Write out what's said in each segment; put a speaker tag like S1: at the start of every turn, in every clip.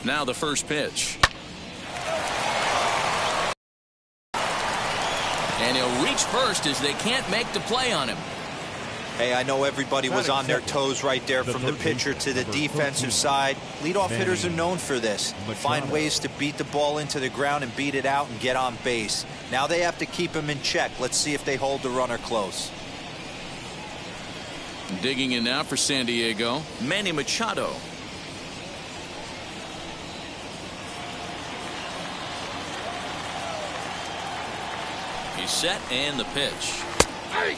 S1: Now the first pitch. And he'll reach first as they can't make the play on him.
S2: Hey, I know everybody was on their toes right there from the pitcher to the defensive side. Leadoff hitters are known for this. Find ways to beat the ball into the ground and beat it out and get on base. Now they have to keep him in check. Let's see if they hold the runner close.
S1: Digging in now for San Diego, Manny Machado. He's set and the pitch.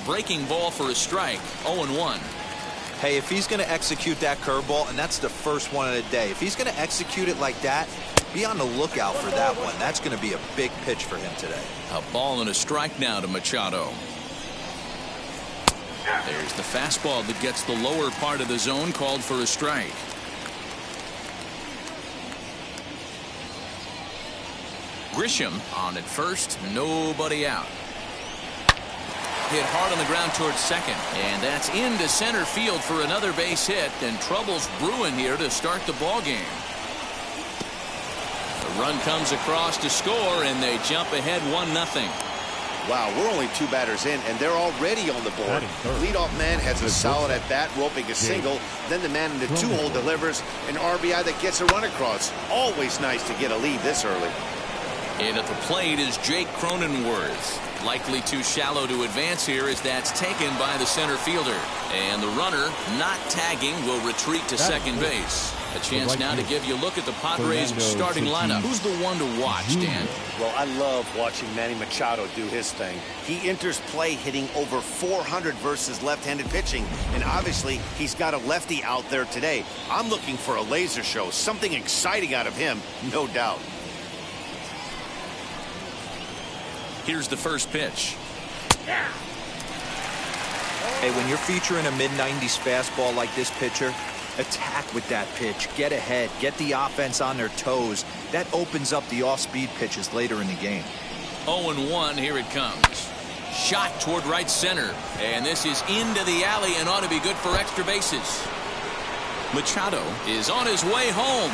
S1: Breaking ball for a strike. 0-1.
S2: Hey, if he's going to execute that curveball, and that's the first one of the day, if he's going to execute it like that, be on the lookout for that one. That's going to be a big pitch for him today.
S1: A ball and a strike now to Machado. There's the fastball that gets the lower part of the zone, called for a strike. Grisham on at first, nobody out. Hit hard on the ground towards second, and that's into center field for another base hit, and trouble's brewing here to start the ball game. The run comes across to score, and they jump ahead 1-0.
S3: Wow, we're only 2 batters in, and they're already on the board. Leadoff man has a solid at bat, roping a single. Then the man in the 2-hole delivers an RBI that gets a run across. Always nice to get a lead this early.
S1: And at the plate is Jake Cronenworth. Likely too shallow to advance here as that's taken by the center fielder. And the runner, not tagging, will retreat to second base. A chance now to give you a look at the Padres starting lineup. Who's the one to watch, Dan?
S3: Well, I love watching Manny Machado do his thing. He enters play hitting over 400 versus left-handed pitching, and obviously he's got a lefty out there today. I'm looking for a laser show, something exciting out of him, no doubt.
S1: Here's the first pitch.
S2: Hey, when you're featuring a mid-90s fastball like this pitcher, attack with that pitch. Get ahead. Get the offense on their toes. That opens up the off-speed pitches later in the game.
S1: 0-1. Here it comes. Shot toward right center. And this is into the alley and ought to be good for extra bases. Machado is on his way home.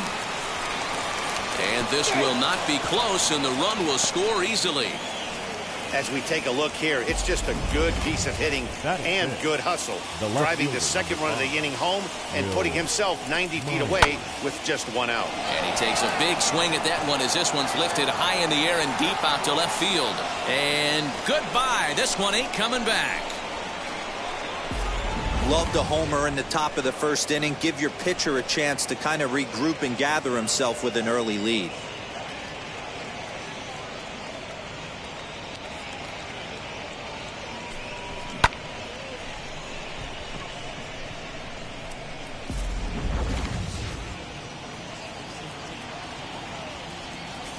S1: And this will not be close, and the run will score easily.
S3: As we take a look here, it's just a good piece of hitting and good hustle. Driving the second run of the inning home and putting himself 90 feet away with just 1 out.
S1: And he takes a big swing at that one as this one's lifted high in the air and deep out to left field. And goodbye. This one ain't coming back.
S2: Love the homer in the top of the first inning. Give your pitcher a chance to kind of regroup and gather himself with an early lead.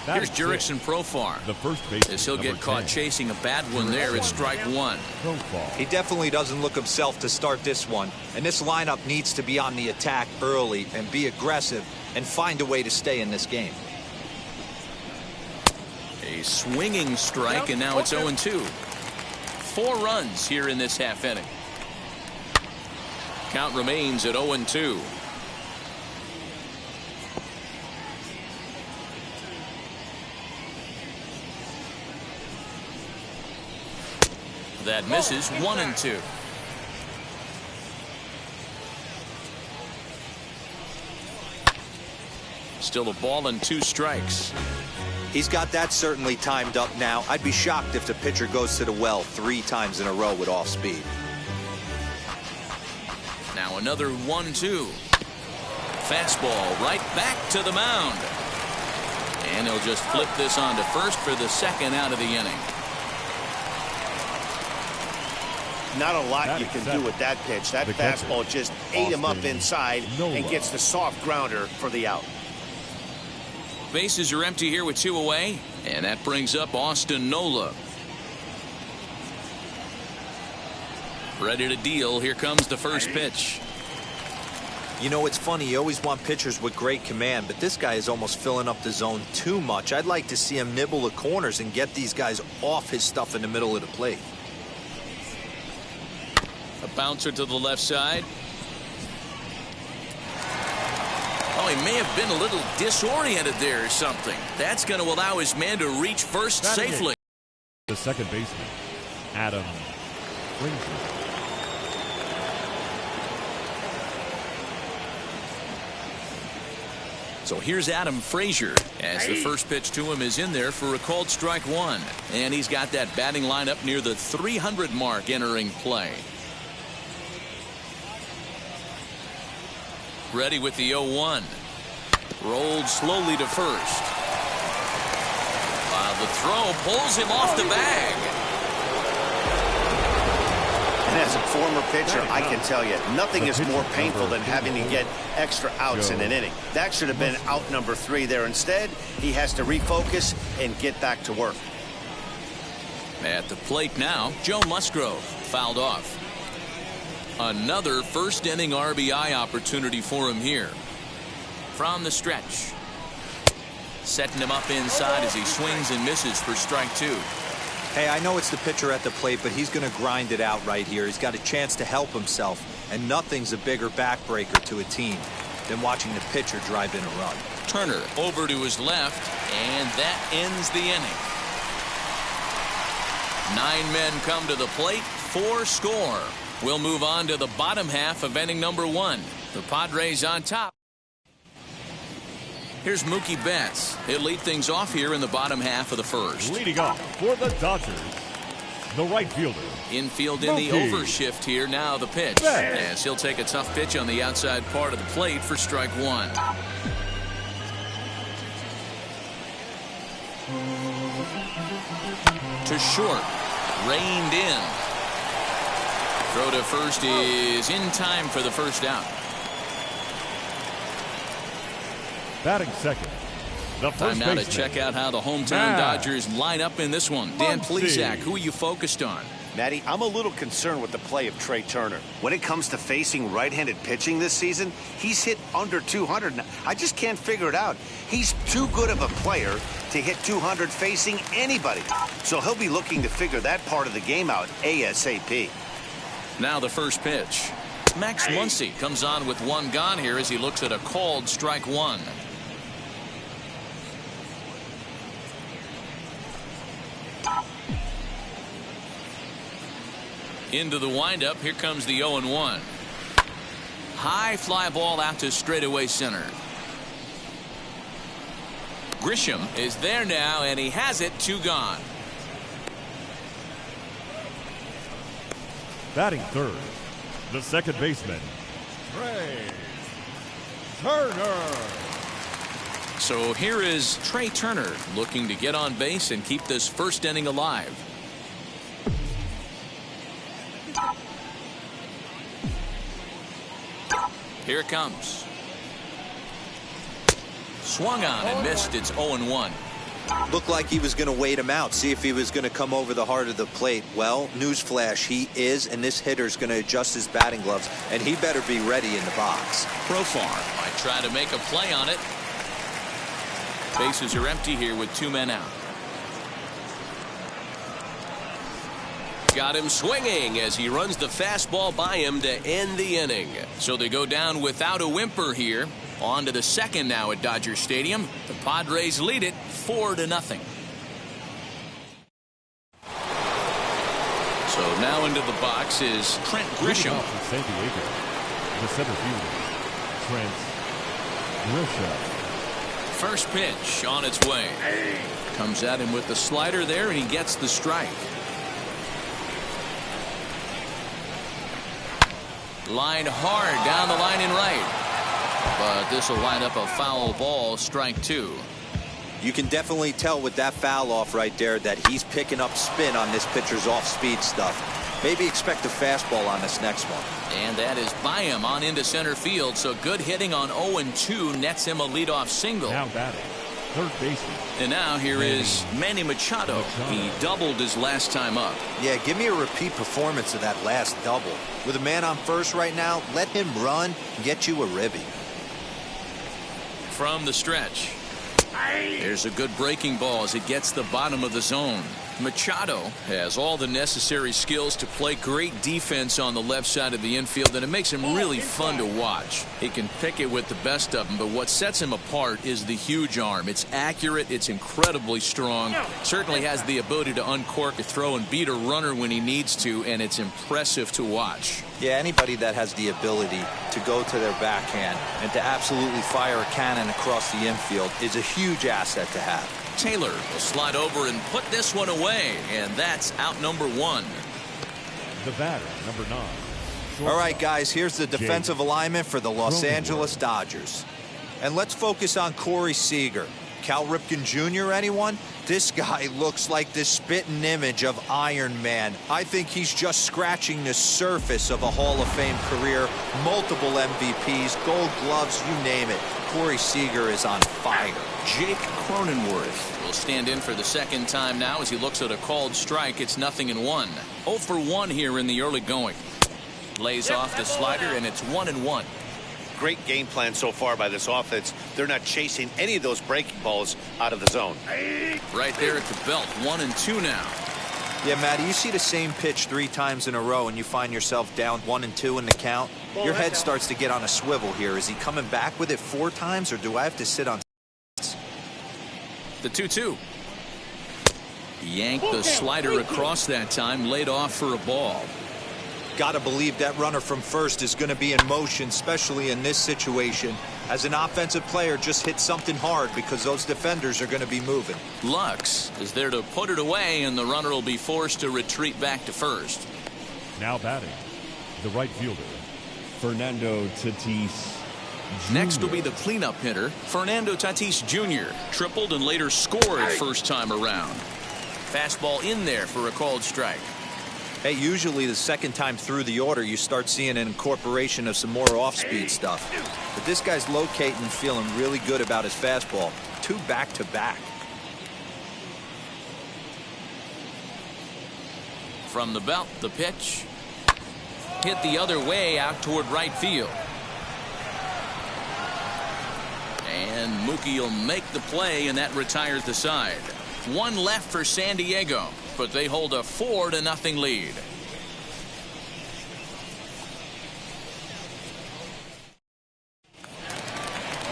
S1: Here's Jurickson Profar. As he'll get caught chasing a bad one there at strike 1.
S2: He definitely doesn't look himself to start this one. And this lineup needs to be on the attack early and be aggressive and find a way to stay in this game.
S1: A swinging strike, and now it's 0-2. 4 runs here in this half inning. Count remains at 0-2. That misses. 1-2. Still a ball and 2 strikes.
S2: He's got that certainly timed up now. I'd be shocked if the pitcher goes to the well 3 times in a row with off speed.
S1: Now another 1-2. Fastball right back to the mound. And he'll just flip this on to first for the second out of the inning.
S3: Not a lot you can do with that pitch. That fastball just ate him up inside and gets the soft grounder for the out.
S1: Bases are empty here with 2 away, and that brings up Austin Nola. Ready to deal. Here comes the first pitch.
S2: You know, it's funny, you always want pitchers with great command, but this guy is almost filling up the zone too much. I'd like to see him nibble the corners and get these guys off his stuff in the middle of the plate. A
S1: bouncer to the left side. Oh, he may have been a little disoriented there or something. That's going to allow his man to reach first safely.
S4: The second baseman, Adam Frazier.
S1: So here's Adam Frazier as the first pitch to him is in there for a called strike one. And he's got that batting lineup near the 300 mark entering play. Ready with the 0-1. Rolled slowly to first. The throw pulls him off the bag.
S3: And as a former pitcher, I can tell you, nothing is more painful than having to get extra outs in an inning. That should have been out number 3 there. Instead, he has to refocus and get back to work.
S1: At the plate now, Joe Musgrove fouled off. Another first inning RBI opportunity for him here. From the stretch. Setting him up inside as he swings and misses for strike 2.
S2: Hey, I know it's the pitcher at the plate, but he's going to grind it out right here. He's got a chance to help himself, and nothing's a bigger backbreaker to a team than watching the pitcher drive in a run.
S1: Turner over to his left, and that ends the inning. 9 men come to the plate, 4 score. We'll move on to the bottom half of inning number 1. The Padres on top. Here's Mookie Betts. He'll lead things off here in the bottom half of the first.
S4: Leading off for the Dodgers, the right fielder.
S1: Infield in the overshift here. Now the pitch. As he'll take a tough pitch on the outside part of the plate for strike 1. To short. Reined in. Throw to first is in time for the first out.
S4: Batting second, the
S1: Time
S4: first
S1: now
S4: baseman.
S1: to check out how the hometown Dodgers line up in this one. Dan Plesac, who are you focused on?
S3: Matty, I'm a little concerned with the play of Trey Turner. When it comes to facing right-handed pitching this season, he's hit under 200. I just can't figure it out. He's too good of a player to hit 200 facing anybody. So he'll be looking to figure that part of the game out ASAP.
S1: Now the first pitch. Max Muncy comes on with 1 gone here as he looks at a called strike 1. Into the windup. Here comes the 0-1. High fly ball out to straightaway center. Grisham is there now, and he has it. 2 gone.
S4: Batting third, the second baseman, Trey Turner.
S1: So here is Trey Turner looking to get on base and keep this first inning alive. Here it comes. Swung on and missed. It's 0-1.
S2: Looked like he was going to wait him out, see if he was going to come over the heart of the plate. Well, newsflash, he is, and this hitter's going to adjust his batting gloves, and he better be ready in the box.
S1: Profar might try to make a play on it. Bases are empty here with 2 men out. Got him swinging as he runs the fastball by him to end the inning. So they go down without a whimper here. On to the second now at Dodger Stadium. The Padres lead it 4-0. So now into the box is Trent Grisham.
S4: San Diego, the center fielder, Trent Grisham.
S1: First pitch on its way. Comes at him with the slider there, and he gets the strike. Lined hard down the line and right. But this will wind up a foul ball, strike 2.
S2: You can definitely tell with that foul off right there that he's picking up spin on this pitcher's off-speed stuff. Maybe expect a fastball on this next one.
S1: And that is by him on into center field. So good hitting on 0-2 nets him a leadoff single.
S4: Now batting, third baseman.
S1: And now here is Manny Machado. He doubled his last time up.
S2: Yeah, give me a repeat performance of that last double. With a man on first right now, let him run and get you a ribby.
S1: From the stretch. There's a good breaking ball as it gets the bottom of the zone. Machado has all the necessary skills to play great defense on the left side of the infield, and it makes him really fun to watch. He can pick it with the best of them, but what sets him apart is the huge arm. It's accurate, it's incredibly strong, certainly has the ability to uncork a throw and beat a runner when he needs to, and it's impressive to watch.
S2: Yeah, anybody that has the ability to go to their backhand and to absolutely fire a cannon across the infield is a huge asset to have.
S1: Taylor will slide over and put this one away, and that's out number 1.
S4: The batter, number 9.
S2: All right, guys, here's the defensive alignment for the Los Angeles Dodgers. And let's focus on Corey Seeger. Cal Ripken Jr., anyone? This guy looks like the spitting image of Iron Man. I think he's just scratching the surface of a Hall of Fame career. Multiple MVPs, Gold Gloves, you name it. Corey Seager is on fire.
S1: Jake Cronenworth will stand in for the second time now as he looks at a called strike. It's 0-1. 0 for 1 here in the early going. Lays off the slider, and it's 1-1.
S3: Great game plan so far by this offense. They're not chasing any of those breaking balls out of the zone.
S1: Right there at the belt. 1-2 now.
S2: Yeah, Matty, you see the same pitch 3 times in a row and you find yourself down 1-2 in the count. Your head starts to get on a swivel here. Is he coming back with it 4 times, or do I have to sit on?
S1: The 2-2. Yanked the slider across that time, laid off for a ball.
S2: Got to believe that runner from first is going to be in motion, especially in this situation. As an offensive player, just hit something hard because those defenders are going to be moving.
S1: Lux is there to put it away, and the runner will be forced to retreat back to first.
S4: Now batting, the right fielder, Fernando Tatis Jr.
S1: Next will be the cleanup hitter, Fernando Tatis Jr. Tripled and later scored first time around. Fastball in there for a called strike.
S2: Hey, usually the second time through the order, you start seeing an incorporation of some more off-speed stuff. But this guy's locating and feeling really good about his fastball. 2 back-to-back.
S1: From the belt, the pitch. Hit the other way out toward right field. And Mookie will make the play, and that retires the side. 1 left for San Diego, but they hold a 4-0 lead.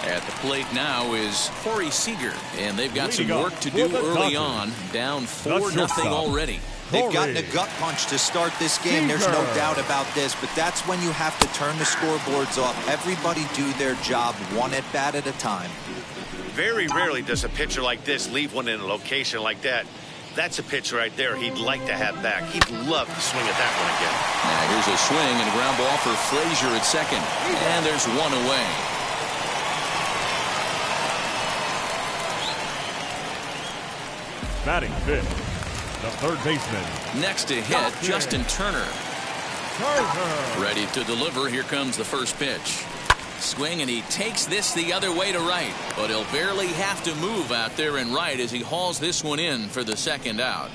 S1: At the plate now is Corey Seager, and they've got some work to do early on. Down 4-0 already.
S2: They've gotten a gut punch to start this game. There's no doubt about this, but that's when you have to turn the scoreboards off. Everybody do their job 1 at-bat at a time.
S3: Very rarely does a pitcher like this leave one in a location like that. That's a pitch right there he'd like to have back. He'd love to swing at that one again.
S1: Now here's a swing and a ground ball for Frazier at second. And there's 1 away.
S4: Batting fifth, the third baseman.
S1: Next to hit, Justin Turner. Ready to deliver. Here comes the first pitch. Swing, and he takes this the other way to right, but he'll barely have to move out there in right as he hauls this one in for the second out.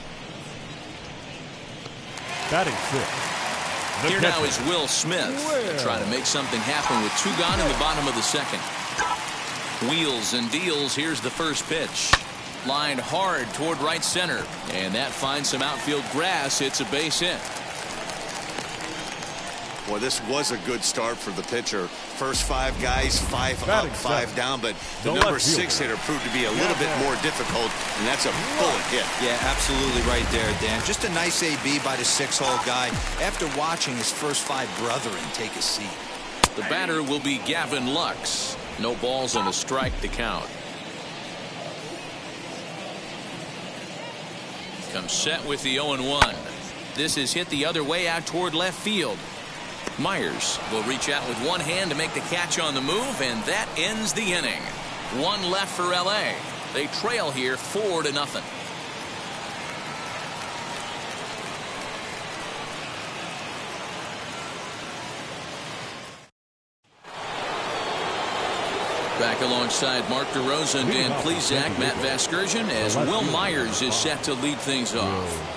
S4: Batting sixth.
S1: Here now is Will Smith trying to make something happen with 2 gone in the bottom of the second. Wheels and deals. Here's the first pitch. Lined hard toward right center, and that finds some outfield grass. It's a base hit.
S3: Well, this was a good start for the pitcher. First 5 guys, 5 up, 5 down, but the number 6 hitter proved to be a little bit more difficult, and that's a bullet hit.
S2: Yeah, absolutely right there, Dan. Just a nice AB by the 6-hole guy after watching his first 5 brethren take a seat.
S1: The batter will be Gavin Lux. No balls and a strike to count. Comes set with the 0-1. This is hit the other way out toward left field. Myers will reach out with one hand to make the catch on the move, and that ends the inning. 1 left for LA. They trail here 4-0. Back alongside Mark DeRosa and Dan Plesac, Matt Vasgersian, as Will Myers is set to lead things off.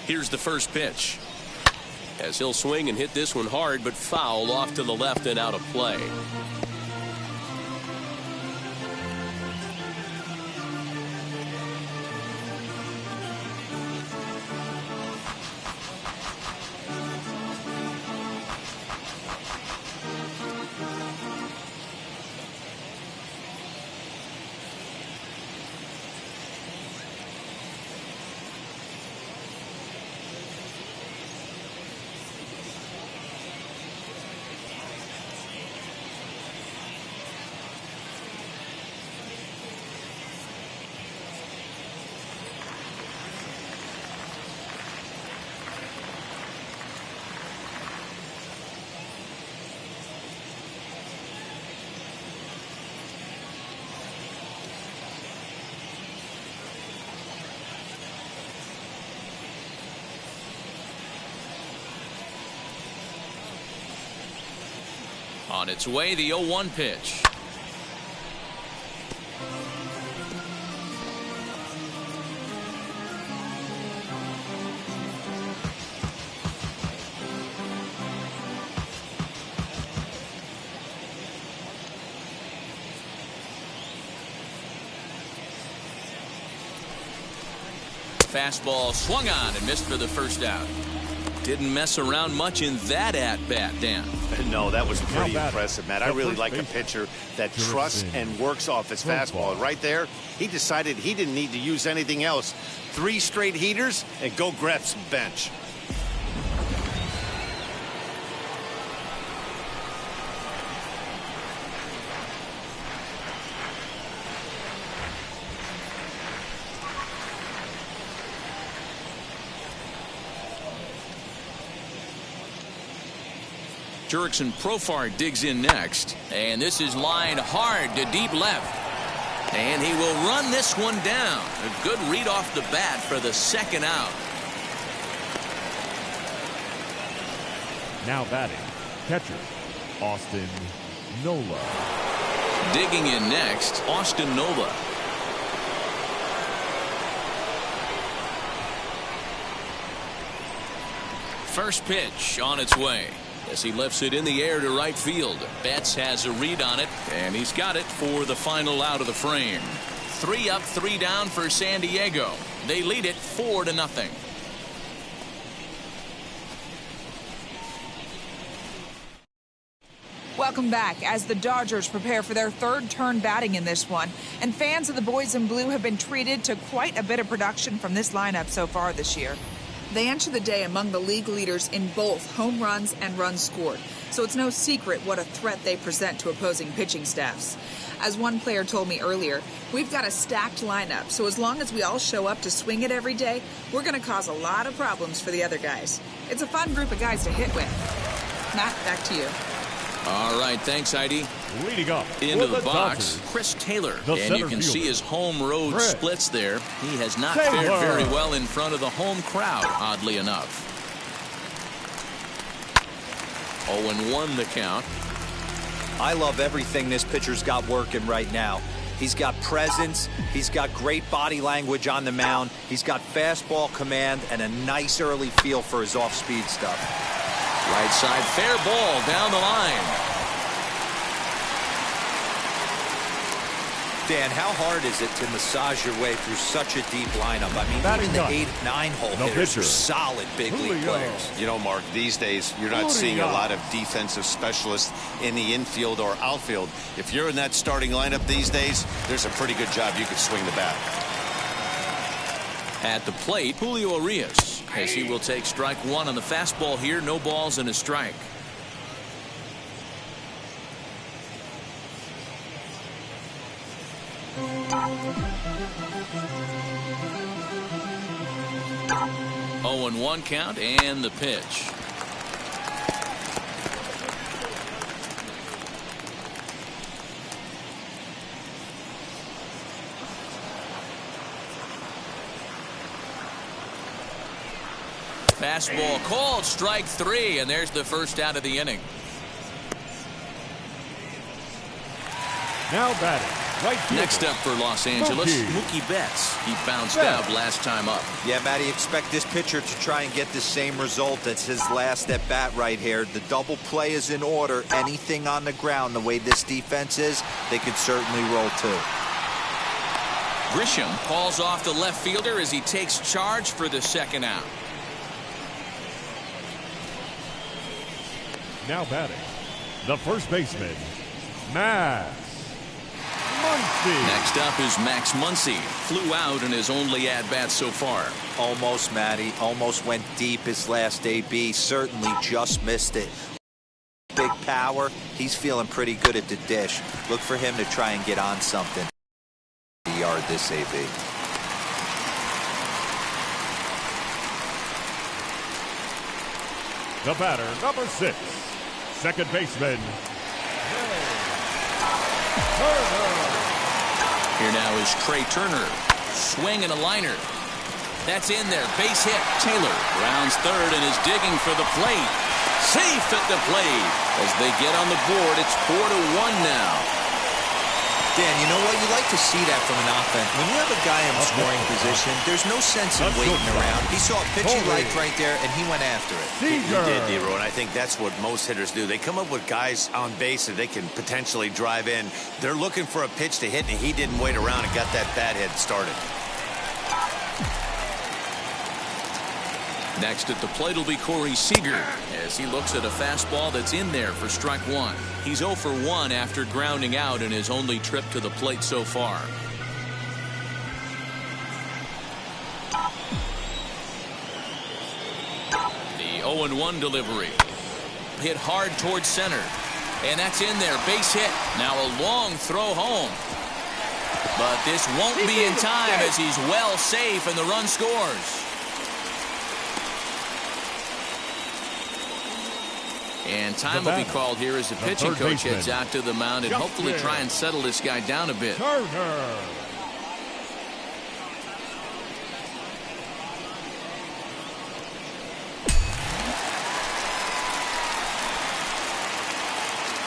S1: Here's the first pitch.
S5: As he'll swing and hit this one hard, but foul off to the left and out of play.
S1: On its way, the 0-1 pitch. Fastball swung on and missed for the first out. Didn't mess around much in that at-bat, Dan.
S3: No, that was pretty impressive, Matt. I really like a pitcher that trusts and works off his fastball. And right there, he decided he didn't need to use anything else. 3 straight heaters and go grab some bench.
S1: Jurickson Profar digs in next, and this is lined hard to deep left, and he will run this one down. A good read off the bat for the second out.
S4: Now batting, catcher, Austin Nola.
S1: Digging in next, Austin Nola. First pitch on its way. As he lifts it in the air to right field. Betts has a read on it, and he's got it for the final out of the frame. 3 up, 3 down for San Diego. They lead it 4-0.
S6: Welcome back as the Dodgers prepare for their third turn batting in this one. And fans of the boys in blue have been treated to quite a bit of production from this lineup so far this year. They enter the day among the league leaders in both home runs and runs scored, so it's no secret what a threat they present to opposing pitching staffs. As one player told me earlier, we've got a stacked lineup, so as long as we all show up to swing it every day, we're going to cause a lot of problems for the other guys. It's a fun group of guys to hit with. Matt, back to you.
S1: All right, thanks, Heidi.
S4: Leading up
S1: into the
S4: box,
S1: Dodgers, Chris Taylor. And you can see his home road splits there. He has not fared very well in front of the home crowd, oddly enough. 0-1 the count.
S2: I love everything this pitcher's got working right now. He's got presence. He's got great body language on the mound. He's got fastball command and a nice early feel for his off-speed stuff.
S1: Right side, fair ball down the line.
S2: Dan, how hard is it to massage your way through such a deep lineup? I mean, even the 8-9 hole hitters are solid big league players.
S3: You know, Mark, these days you're not seeing a lot of defensive specialists in the infield or outfield. If you're in that starting lineup these days, there's a pretty good job you could swing the bat.
S1: At the plate, Julio Urias, as he will take strike 1 on the fastball here. No balls and a strike. Oh, and 1 count and the pitch. Fastball called, strike 3, and there's the first out of the inning.
S4: Now batting,
S1: Next up for Los Angeles, Mookie Betts. He bounced out last time up.
S2: Yeah, Matty, expect this pitcher to try and get the same result as his last at bat right here. The double play is in order. Anything on the ground, the way this defense is, they could certainly roll too.
S1: Grisham calls off the left fielder as he takes charge for the second out.
S4: Now batting, the first baseman, Max Muncy.
S1: Next up is Max Muncy. Flew out in his only at-bat so far.
S2: Almost, Matty. Almost went deep his last AB. Certainly just missed it. Big power. He's feeling pretty good at the dish. Look for him to try and get on something. Yard this AB.
S4: The batter, number 6, second baseman, Turner.
S1: Here now is Trey Turner. Swing and a liner. That's in there. Base hit. Taylor rounds third and is digging for the plate. Safe at the plate. As they get on the board, it's 4-1 now.
S2: Dan, you know what? You like to see that from an offense. When you have a guy in scoring position, there's no sense in waiting around. He saw a pitch he liked right there, and he went after it.
S3: Seeger. He did, D-Row, and I think that's what most hitters do. They come up with guys on base that they can potentially drive in. They're looking for a pitch to hit, and he didn't wait around and got that bat hit started.
S1: Next at the plate will be Corey Seeger as he looks at a fastball that's in there for strike one. He's 0 for 1 after grounding out in his only trip to the plate so far. The 0-1 delivery. Hit hard towards center. And that's in there. Base hit. Now a long throw home. But this won't be in time as he's well safe and the run scores. And time will be called here as the pitching coach heads out to the mound and hopefully try and settle this guy down a bit.
S4: Turner.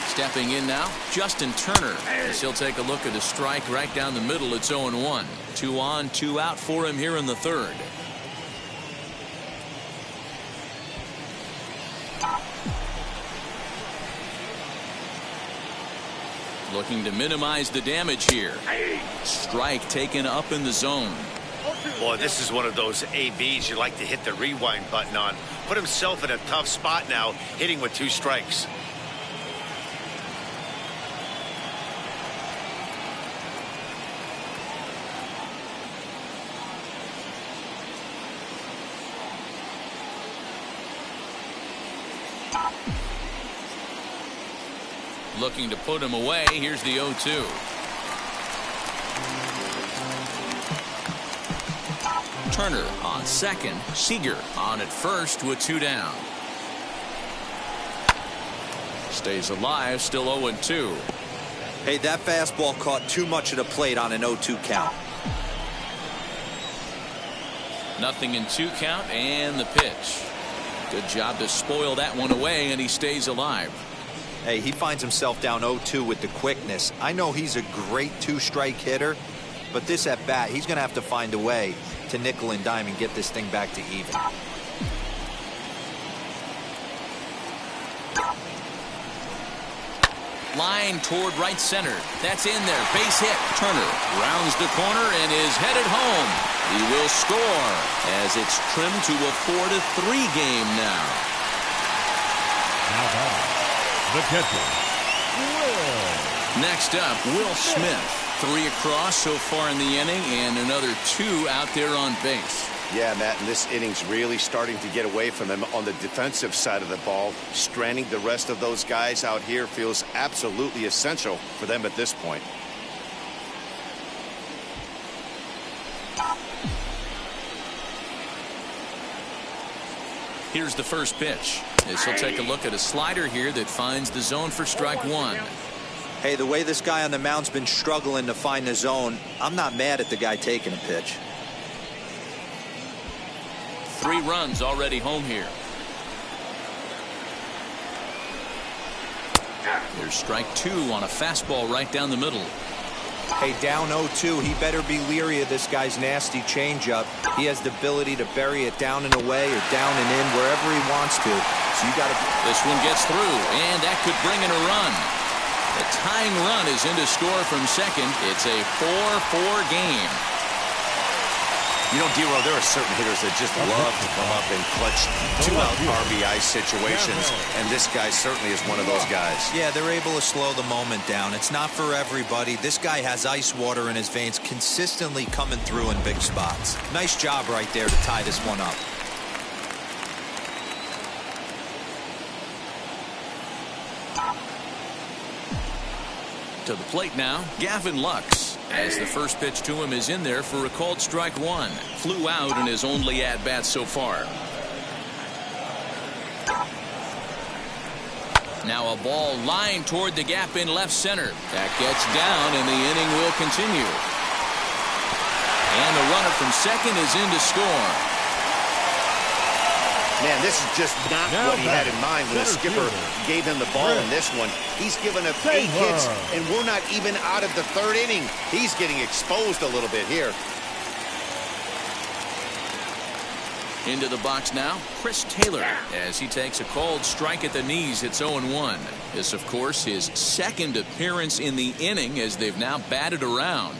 S1: Stepping in now, Justin Turner. As he'll take a look at a strike right down the middle. It's 0-1. 2 on, 2 out for him here in the third. Looking to minimize the damage here. Strike taken up in the zone.
S3: Boy, this is one of those ABs you like to hit the rewind button on. Put himself in a tough spot now, hitting with 2 strikes.
S1: Looking to put him away. Here's the 0-2. Turner on second. Seeger on at first with 2 down. Stays alive. Still 0-2.
S2: Hey, that fastball caught too much of the plate on an 0-2 count.
S1: Nothing in 2 count and the pitch. Good job to spoil that one away, and he stays alive.
S2: Hey, he finds himself down 0-2 with the quickness. I know he's a great 2-strike hitter, but this at bat, he's going to have to find a way to nickel and dime and get this thing back to even.
S1: Line toward right center. That's in there. Base hit. Turner rounds the corner and is headed home. He will score as it's trimmed to a 4-3 game now.
S4: Now batting, the catcher, Will.
S1: Next up, Will Smith. 3 across so far in the inning and another 2 out there on base.
S3: Yeah, Matt, and this inning's really starting to get away from him on the defensive side of the ball. Stranding the rest of those guys out here feels absolutely essential for them at this point.
S1: Here's the first pitch. As he'll take a look at a slider here that finds the zone for strike 1.
S2: Hey, the way this guy on the mound's been struggling to find the zone, I'm not mad at the guy taking a pitch.
S1: 3 runs already home here. There's strike 2 on a fastball right down the middle.
S2: Hey, down 0-2, he better be leery of this guy's nasty changeup. He has the ability to bury it down and away or down and in wherever he wants to. So you got to...
S1: This one gets through, and that could bring in a run. The tying run is in to score from second. It's a 4-4 game.
S3: You know, D-Row, there are certain hitters that just love to come up in clutch two-out RBI situations, and this guy certainly is one of those guys.
S2: Yeah, they're able to slow the moment down. It's not for everybody. This guy has ice water in his veins, consistently coming through in big spots. Nice job right there to tie this one up.
S1: To the plate now, Gavin Lux, as the first pitch to him is in there for a called strike one. Flew out in his only at-bat so far. Now a ball lined toward the gap in left center. That gets down, and the inning will continue. And the runner from second is in to score.
S3: Man, this is just not what he had in mind when the skipper gave him the ball in this one. He's given up 8 hits, and we're not even out of the third inning. He's getting exposed a little bit here.
S1: Into the box now, Chris Taylor, as he takes a called strike at the knees. It's 0-1. This, of course, his second appearance in the inning as they've now batted around.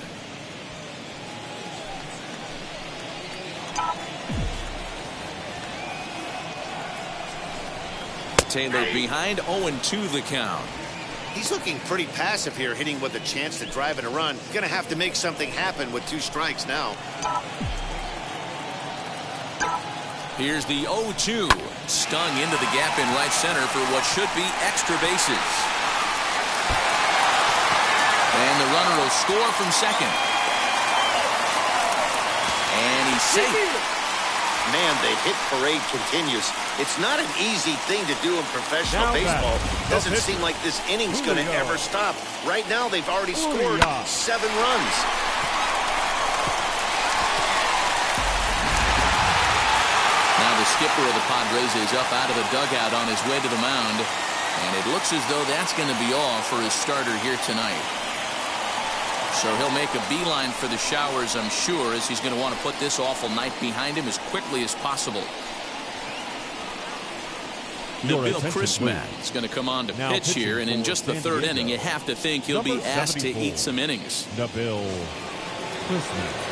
S1: Taylor behind, 0-2 the count.
S3: He's looking pretty passive here, hitting with a chance to drive in a run. Going to have to make something happen with 2 strikes now.
S1: Here's the 0-2. Stung into the gap in right center for what should be extra bases. And the runner will score from second. And he's safe.
S3: Man, the hit parade continues. It's not an easy thing to do in professional baseball. Doesn't seem like this inning's going to ever stop. Right now, they've already scored 7 runs.
S1: Now the skipper of the Padres is up out of the dugout on his way to the mound. And it looks as though that's going to be all for his starter here tonight. So he'll make a beeline for the showers, I'm sure, as he's going to want to put this awful night behind him as quickly as possible. The Bill Chrisman is going to come on to pitch here, and in just the third inning, you have to think he'll be asked to eat some innings.
S4: The Bill Chrisman.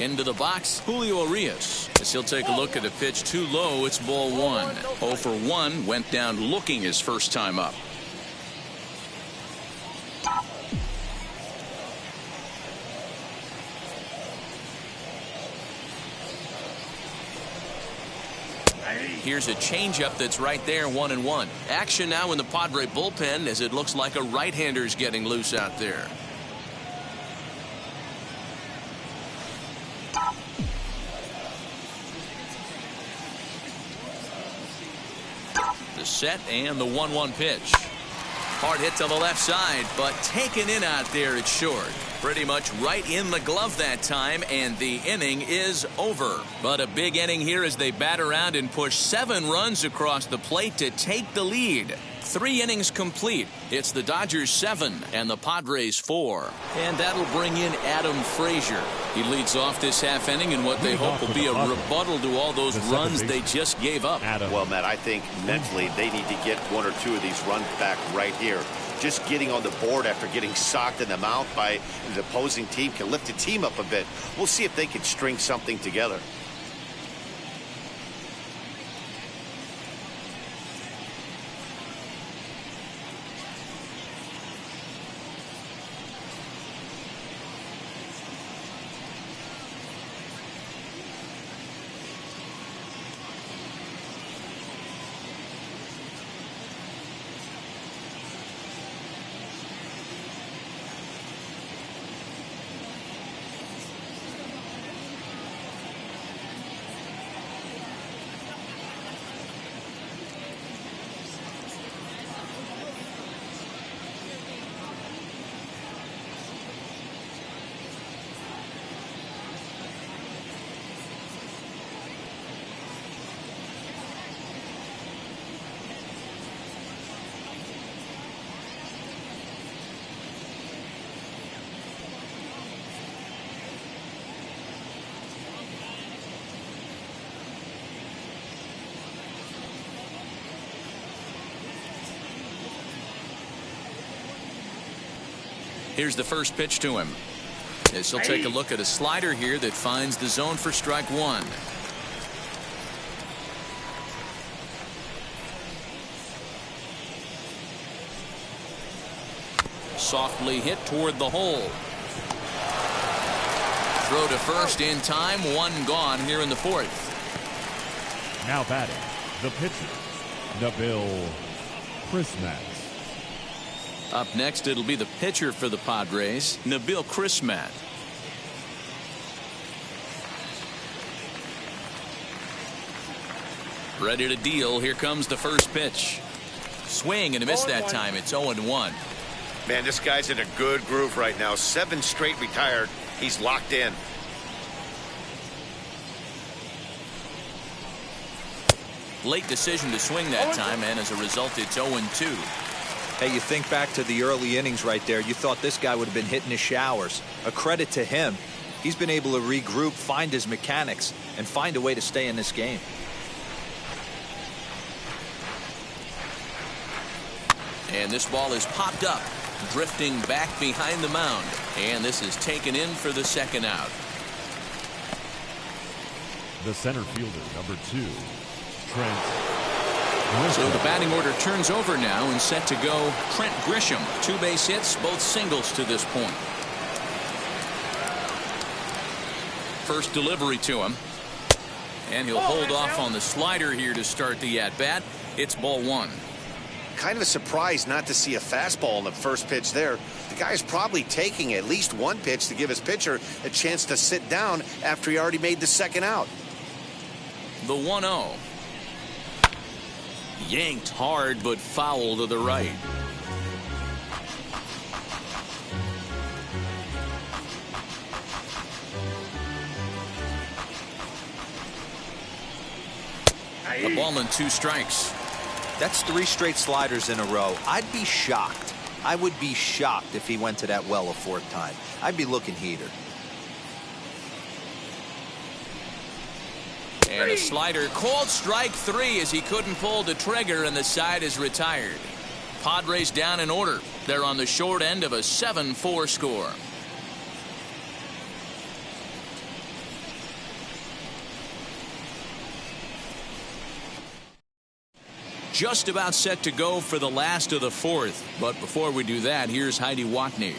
S1: Into the box, Julio Urias, as he'll take a look at a pitch too low. It's ball 1. 0 for 1, went down looking his first time up. Here's a changeup that's right there, 1-1. Action now in the Padre bullpen as it looks like a right-hander's getting loose out there. The set and the 1-1 pitch. Hard hit to the left side, but taken in out there, it's short. Pretty much right in the glove that time, and the inning is over. But a big inning here as they bat around and push 7 runs across the plate to take the lead. 3 innings complete. It's the Dodgers 7 and the Padres 4. And that'll bring in Adam Frazier. He leads off this half inning in what they hope will be a rebuttal to all those runs they just gave up.
S3: Well, Matt, I think mentally they need to get 1 or 2 of these runs back right here. Just getting on the board after getting socked in the mouth by the opposing team can lift the team up a bit. We'll see if they can string something together.
S1: Here's the first pitch to him. As he'll take a look at a slider here that finds the zone for strike one. Softly hit toward the hole. Throw to first in time. One gone here in the fourth.
S4: Now batting, the pitcher, Nabil Christmas.
S1: Up next, it'll be the pitcher for the Padres, Nabil Christmas. Ready to deal. Here comes the first pitch. Swing and a miss that time. It's 0-1.
S3: Man, this guy's in a good groove right now. 7 straight retired. He's locked in.
S1: Late decision to swing that time, and as a result, it's 0-2.
S2: Hey, you think back to the early innings right there. You thought this guy would have been hitting his showers. A credit to him. He's been able to regroup, find his mechanics, and find a way to stay in this game.
S1: And this ball is popped up, drifting back behind the mound. And this is taken in for the second out.
S4: The center fielder, number 2, Trent Grisham.
S1: So the batting order turns over now and set to go Trent Grisham. 2 base hits, both singles to this point. First delivery to him. And he'll hold off on the slider here to start the at-bat. It's ball 1.
S3: Kind of a surprise not to see a fastball in the first pitch there. The guy's probably taking at least one pitch to give his pitcher a chance to sit down after he already made the second out.
S1: The 1-0. Yanked hard, but foul to the right. A ball and 2 strikes.
S2: That's 3 straight sliders in a row. I'd be shocked. I would be shocked if he went to that well a 4th time. I'd be looking heater.
S1: And a slider called strike 3 as he couldn't pull the trigger and the side is retired. Padres down in order. They're on the short end of a 7-4 score. Just about set to go for the last of the 4th. But before we do that, here's Heidi Watney.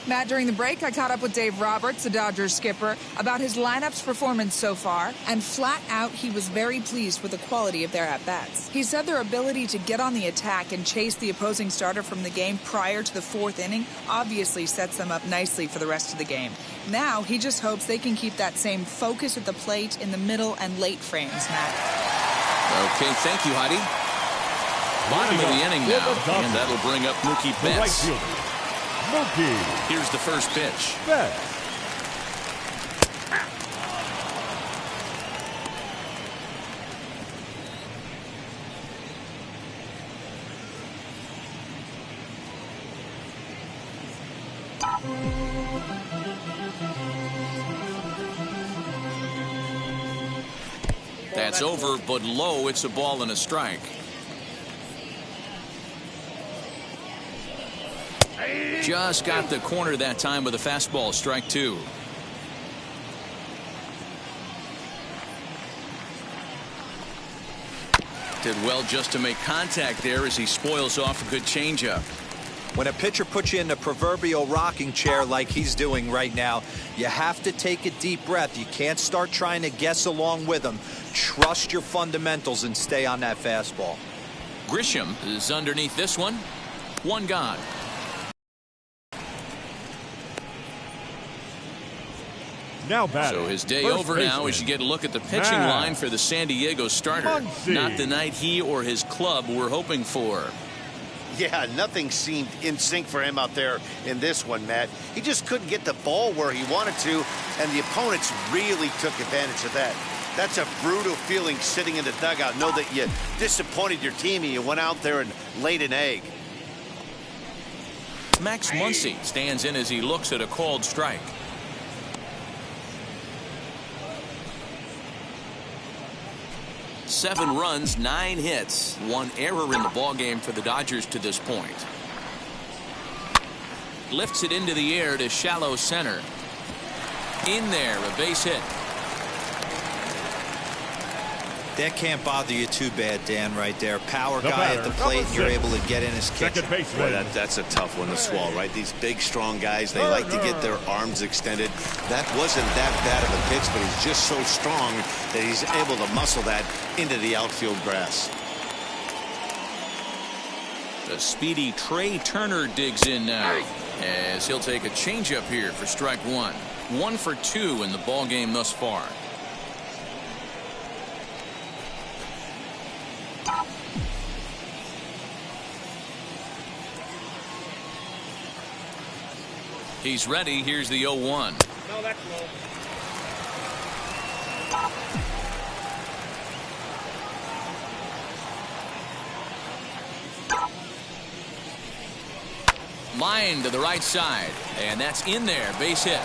S6: Matt, during the break, I caught up with Dave Roberts, the Dodgers skipper, about his lineup's performance so far, and flat out, he was very pleased with the quality of their at-bats. He said their ability to get on the attack and chase the opposing starter from the game prior to the 4th inning obviously sets them up nicely for the rest of the game. Now, he just hopes they can keep that same focus at the plate in the middle and late frames, Matt.
S1: Okay, thank you, Heidi. Bottom of the inning now, and that'll bring up Mookie Betts.
S4: Right fielder, Mookie.
S1: Here's the first pitch.
S4: Betts.
S1: That's over, but low. It's a ball and a strike. Just got the corner that time with a fastball. Strike 2. Did well just to make contact there as he spoils off a good changeup.
S2: When a pitcher puts you in the proverbial rocking chair like he's doing right now, you have to take a deep breath. You can't start trying to guess along with him. Trust your fundamentals and stay on that fastball.
S1: Grisham is underneath this one. 1 gone.
S4: Now batting.
S1: So his day
S4: First
S1: over
S4: baseman.
S1: now as you get a look at the pitching line for the San Diego starter.
S4: Muncy.
S1: Not the night he or his club were hoping for.
S3: Yeah, nothing seemed in sync for him out there in this one, Matt. He just couldn't get the ball where he wanted to, and the opponents really took advantage of that. That's a brutal feeling sitting in the dugout. Know that you disappointed your team and you went out there and laid an egg.
S1: Max Muncy stands in as he looks at a called strike. Seven runs, 9 hits, 1 error in the ballgame for the Dodgers to this point. Lifts it into the air to shallow center. In there, a base hit.
S2: That can't bother you too bad, Dan, right there. Power guy at the plate, and you're able to get in his kitchen.
S3: Boy, that's a tough one to swallow, right? These big, strong guys, they like to get their arms extended. That wasn't that bad of a pitch, but he's just so strong that he's able to muscle that into the outfield grass.
S1: The speedy Trey Turner digs in now, as he'll take a changeup here for strike one. 1 for 2 in the ball game thus far. He's ready. Here's the 0-1.
S7: No, that's low.
S1: Line to the right side, and that's in there. Base hit.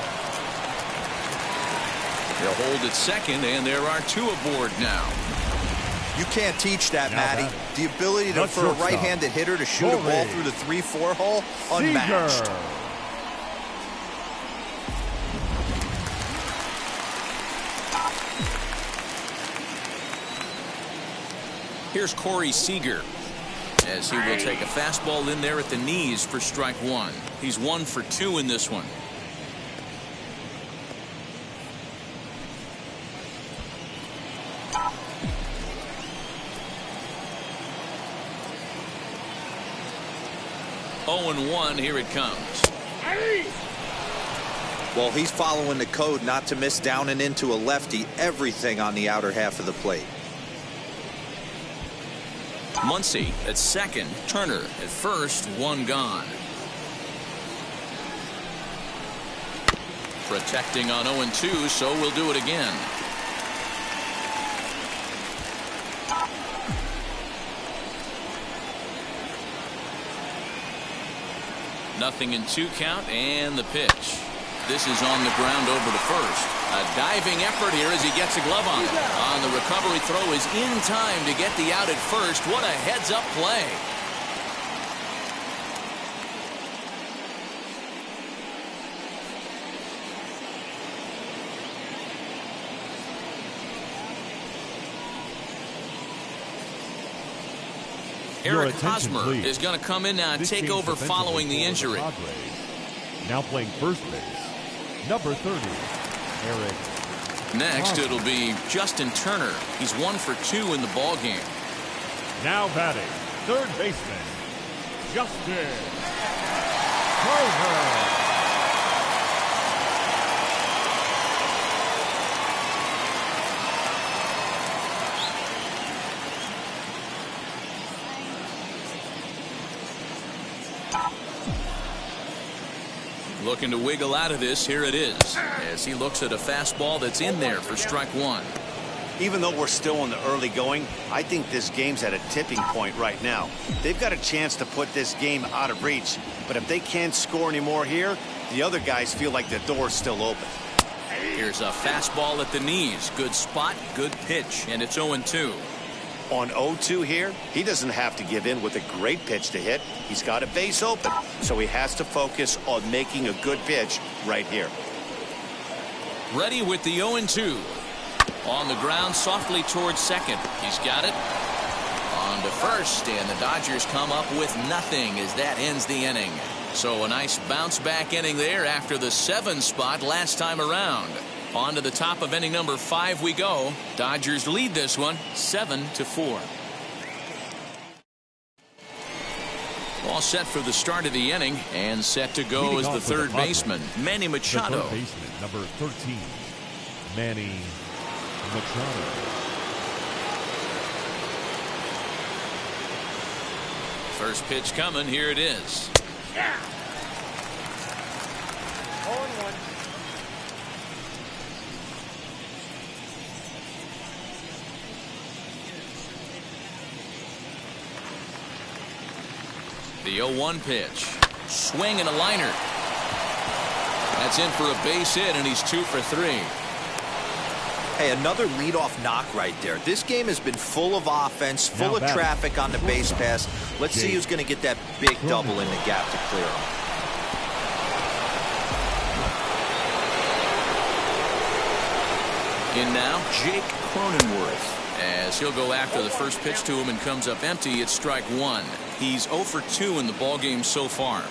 S1: They'll hold at second, and there are 2 aboard now.
S2: You can't teach that, Matty. The ability for a right-handed hitter to shoot a ball through the 3-4 hole, unmatched.
S4: Seeger.
S1: Here's Corey Seeger, as he will take a fastball in there at the knees for strike one. He's 1 for 2 in this one. Oh, and 1, here it comes.
S2: Well, he's following the code not to miss down and into a lefty. Everything on the outer half of the plate.
S1: Muncy at second, Turner at first, 1 gone. Protecting on 0-2, so we'll do it again. Nothing in 2 count, and the pitch. This is on the ground over to first. A diving effort here as he gets a glove on it. On the recovery throw is in time to get the out at first. What a heads-up play. Eric Hosmer is going to come in now and take over following the injury.
S4: Now playing first base, number 30, Eric.
S1: Next, it'll be Justin Turner. He's 1 for 2 in the ball game.
S4: Now batting, third baseman, Justin Turner.
S1: Looking to wiggle out of this. Here it is, as he looks at a fastball that's in there for strike one.
S3: Even though we're still in the early going, I think this game's at a tipping point right now. They've got a chance to put this game out of reach, but if they can't score anymore here, the other guys feel like the door's still open.
S1: Here's a fastball at the knees. Good spot, good pitch, and it's 0-2.
S3: On 0-2 here, he doesn't have to give in with a great pitch to hit. He's got a base open, so he has to focus on making a good pitch right here.
S1: Ready with the 0-2. On the ground softly towards second. He's got it. On to first, and the Dodgers come up with nothing as that ends the inning. So a nice bounce back inning there after the 7 spot last time around. On to the top of inning number 5 we go. Dodgers lead this one 7-4. All set for the start of the inning, and set to go as the third baseman, Manny Machado.
S4: The third baseman, number 13, Manny Machado.
S1: First pitch coming. Here it is.
S7: Yeah. 0-1.
S1: The 0-1 pitch. Swing and a liner. That's in for a base hit, and he's 2 for 3.
S2: Hey, another leadoff knock right there. This game has been full of offense, full of traffic on the base pass. Let's see who's going to get that big double in the gap to clear him.
S1: In now, Jake Cronenworth. As he'll go after the first pitch to him and comes up empty, it's strike one. He's 0 for 2 in the ballgame so far.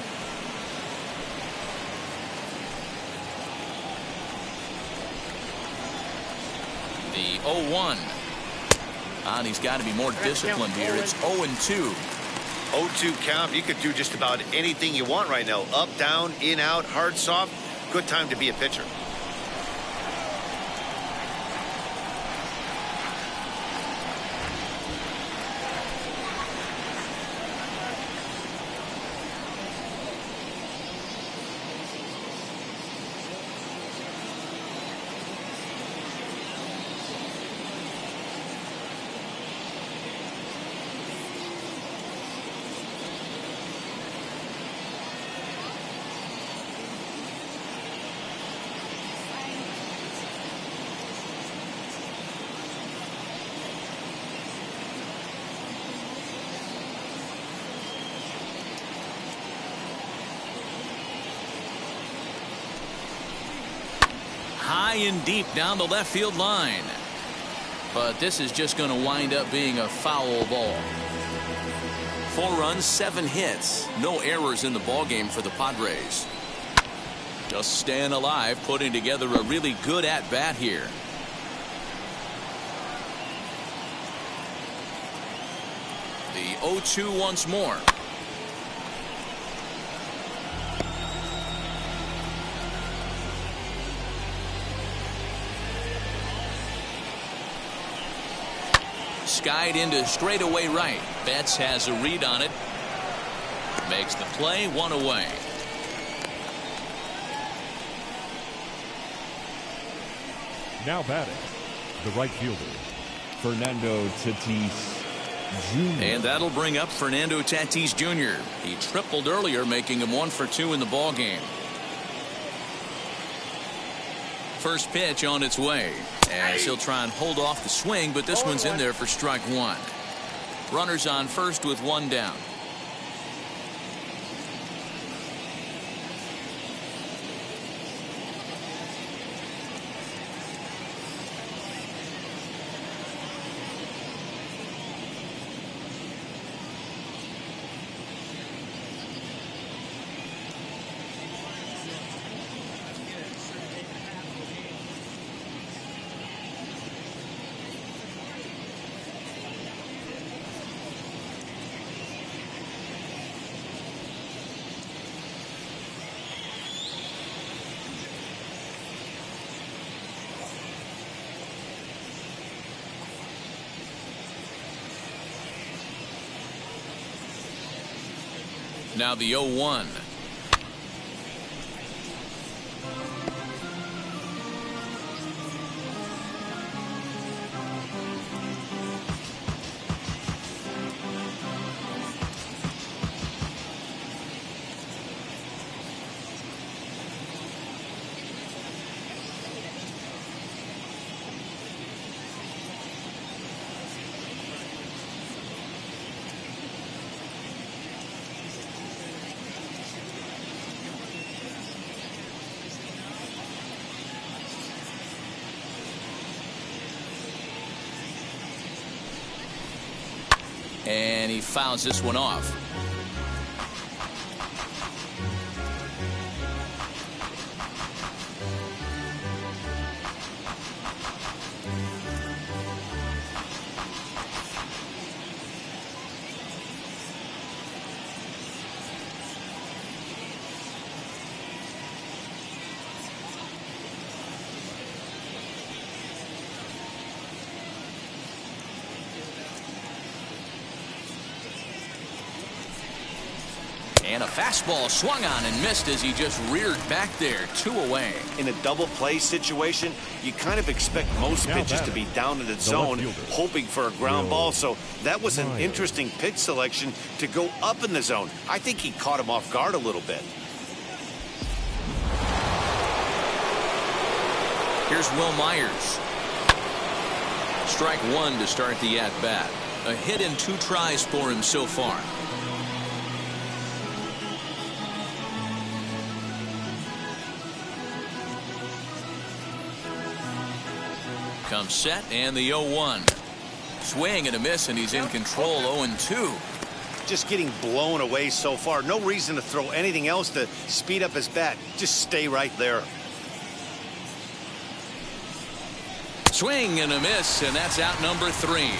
S1: The 0-1. And he's got to be more disciplined here. It's 0-2.
S3: 0-2 count. You could do just about anything you want right now. Up, down, in, out, hard, soft. Good time to be a pitcher.
S1: High and deep down the left field line. But this is just going to wind up being a foul ball. 4 runs, 7 hits. No errors in the ballgame for the Padres. Just staying alive, putting together a really good at-bat here. The 0-2 once more. Skied into straightaway right. Betts has a read on it. Makes the play, 1 away.
S4: Now batting, the right fielder, Fernando Tatis Jr.
S1: And that'll bring up Fernando Tatis Jr. He tripled earlier, making him 1 for 2 in the ballgame. First pitch on its way, as he'll try and hold off the swing, but this one's in there for strike one. Runners on first with 1 down. Now the 0-1. And he fouls this one off. And a fastball swung on and missed as he just reared back there. 2 away.
S3: In a double play situation, you kind of expect most pitches to be down in the zone, hoping for a ground ball. So that was an interesting pitch selection to go up in the zone. I think he caught him off guard a little bit.
S1: Here's Will Myers. Strike 1 to start the at-bat. A hit and 2 tries for him so far. comes set and the 0-1. Swing and a miss, and he's in control. 0-2.
S3: Just getting blown away so far. No reason to throw anything else to speed up his bat. Just stay right there.
S1: Swing and a miss, and that's out number 3.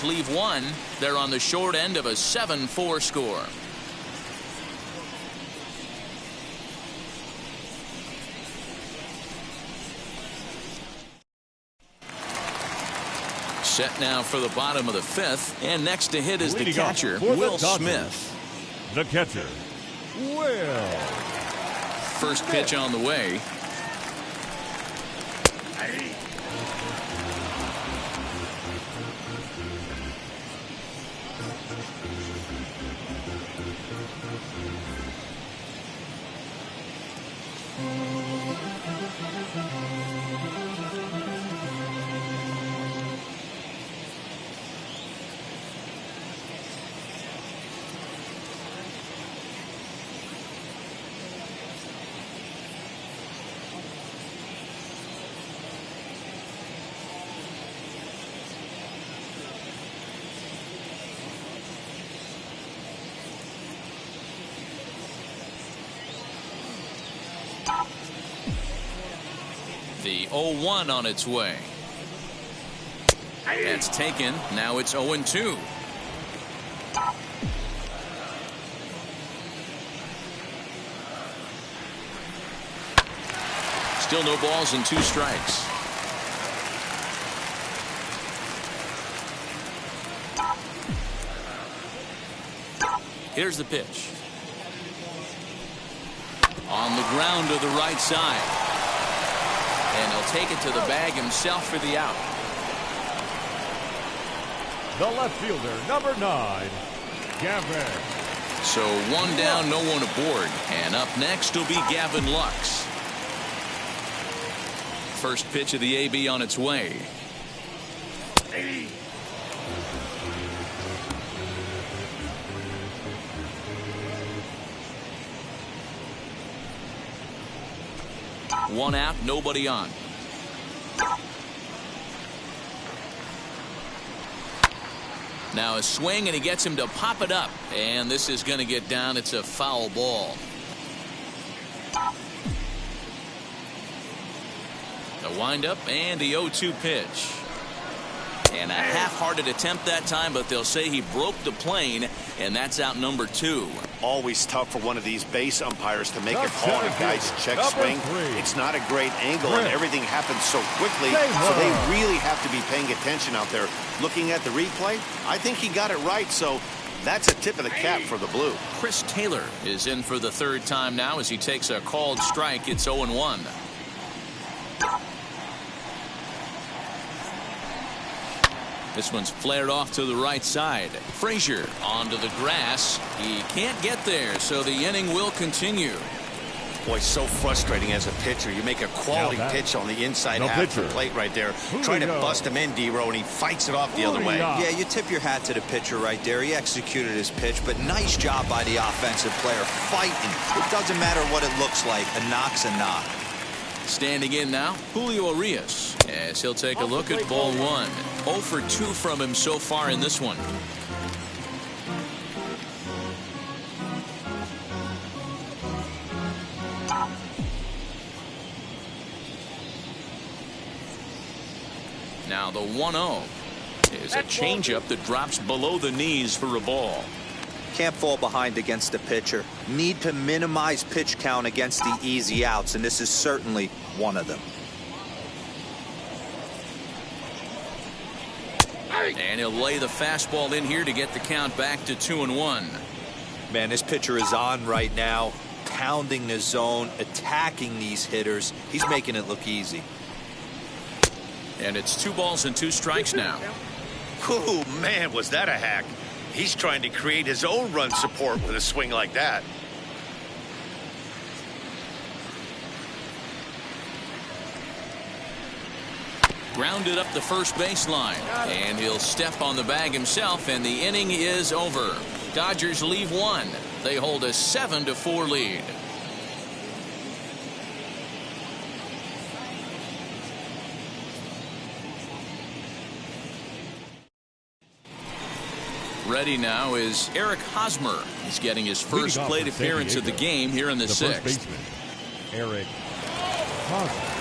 S1: Leave one. They're on the short end of a 7-4 score. Set now for the bottom of the 5th, and next to hit is the catcher, Will Smith.
S4: The catcher, Will.
S1: First pitch on the way. The 0-1 on its way. That's taken. Now it's 0-2. Still no balls and 2 strikes. Here's the pitch. On the ground to the right side. And he'll take it to the bag himself for the out.
S4: The left fielder, number 9, Gavin.
S1: So 1 down, no one aboard. And up next will be Gavin Lux. First pitch of the AB on its way. One out, nobody on. Now a swing, and he gets him to pop it up. And this is going to get down. It's a foul ball. The windup and the 0-2 pitch. And a half-hearted attempt that time, but they'll say he broke the plane, and that's out number 2.
S3: Always tough for one of these base umpires to make a call on a guy's check swing. It's not a great angle, and everything happens so quickly, so they really have to be paying attention out there. Looking at the replay, I think he got it right, so that's a tip of the cap for the Blue.
S1: Chris Taylor is in for the 3rd time now as he takes a called strike. It's 0-1. This one's flared off to the right side. Frazier onto the grass. He can't get there, so the inning will continue.
S3: Boy, so frustrating as a pitcher. You make a quality pitch on the inside half of the plate right there. Try to bust him in, D-Row, and he fights it off the other way.
S2: Yeah, you tip your hat to the pitcher right there. He executed his pitch, but nice job by the offensive player fighting. It doesn't matter what it looks like. A knock's a knock.
S1: Standing in now, Julio Urias, as he'll take a look at ball 1. 0 for 2 from him so far in this one. Now the 1-0 is a changeup that drops below the knees for a ball.
S2: Can't fall behind against the pitcher. Need to minimize pitch count against the easy outs, and this is certainly one of them.
S1: And he'll lay the fastball in here to get the count back to 2-1.
S2: Man, this pitcher is on right now, pounding the zone, attacking these hitters. He's making it look easy.
S1: And it's 2 balls and 2 strikes now.
S3: Oh, man, was that a hack. He's trying to create his own run support with a swing like that.
S1: Grounded up the first baseline, and he'll step on the bag himself, and the inning is over. Dodgers leave 1. They hold a 7-4 lead. Ready now is Eric Hosmer. He's getting his first plate appearance of the game here in the sixth.
S4: First baseman, Eric Hosmer.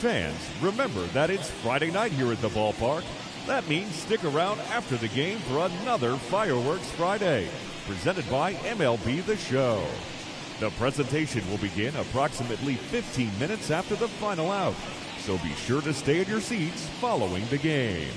S4: Fans, remember that it's Friday night here at the ballpark. That means stick around after the game for another Fireworks Friday, presented by MLB The Show. The presentation will begin approximately 15 minutes after the final out, so be sure to stay in your seats following the game.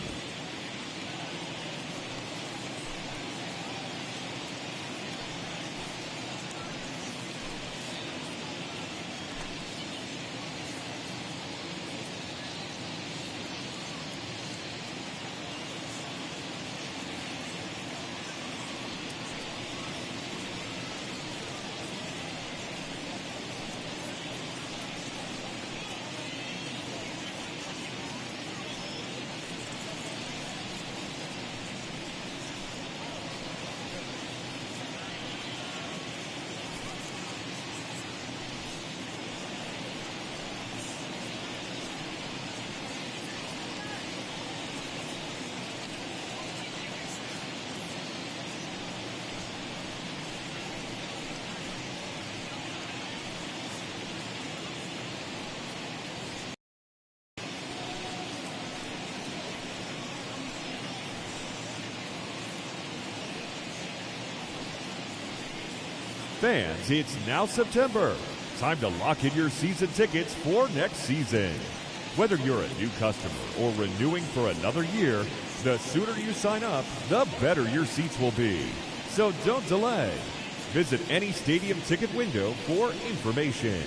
S4: Fans, it's now September. Time to lock in your season tickets for next season. Whether you're a new customer or renewing for another year, the sooner you sign up, the better your seats will be. So don't delay. Visit any stadium ticket window for information.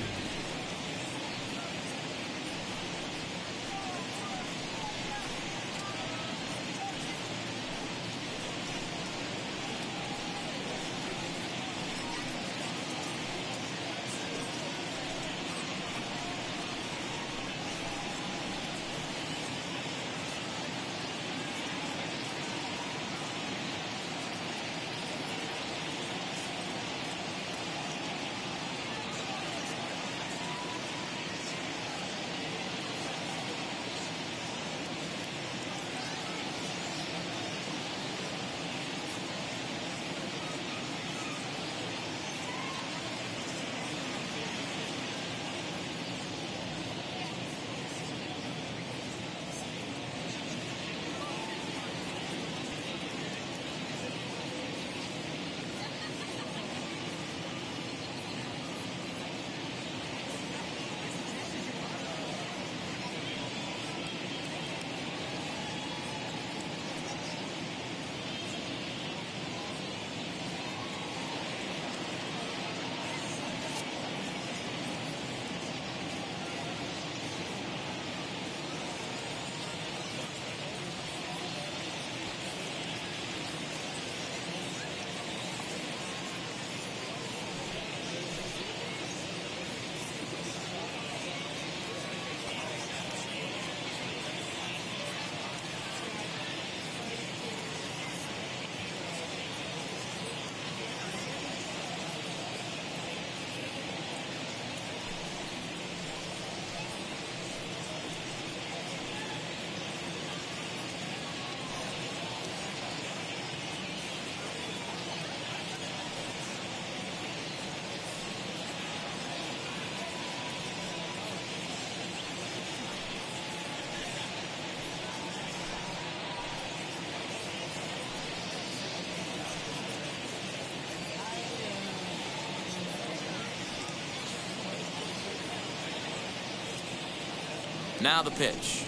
S1: Now the pitch.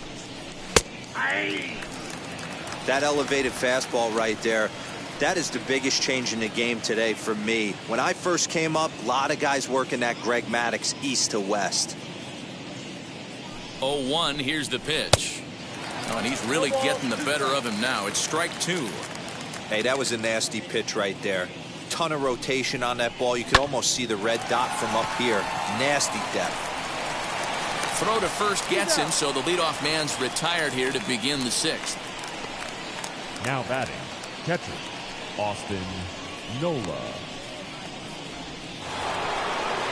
S2: That elevated fastball right there, that is the biggest change in the game today for me. When I first came up, a lot of guys working that Greg Maddux east to west.
S1: 0-1, here's the pitch. Oh, and he's really getting the better of him now. It's strike two.
S2: Hey, that was a nasty pitch right there. Ton of rotation on that ball. You could almost see the red dot from up here. Nasty depth.
S1: Throw to first gets him, so the leadoff man's retired here to begin the sixth.
S4: Now batting, catcher, Austin Nola.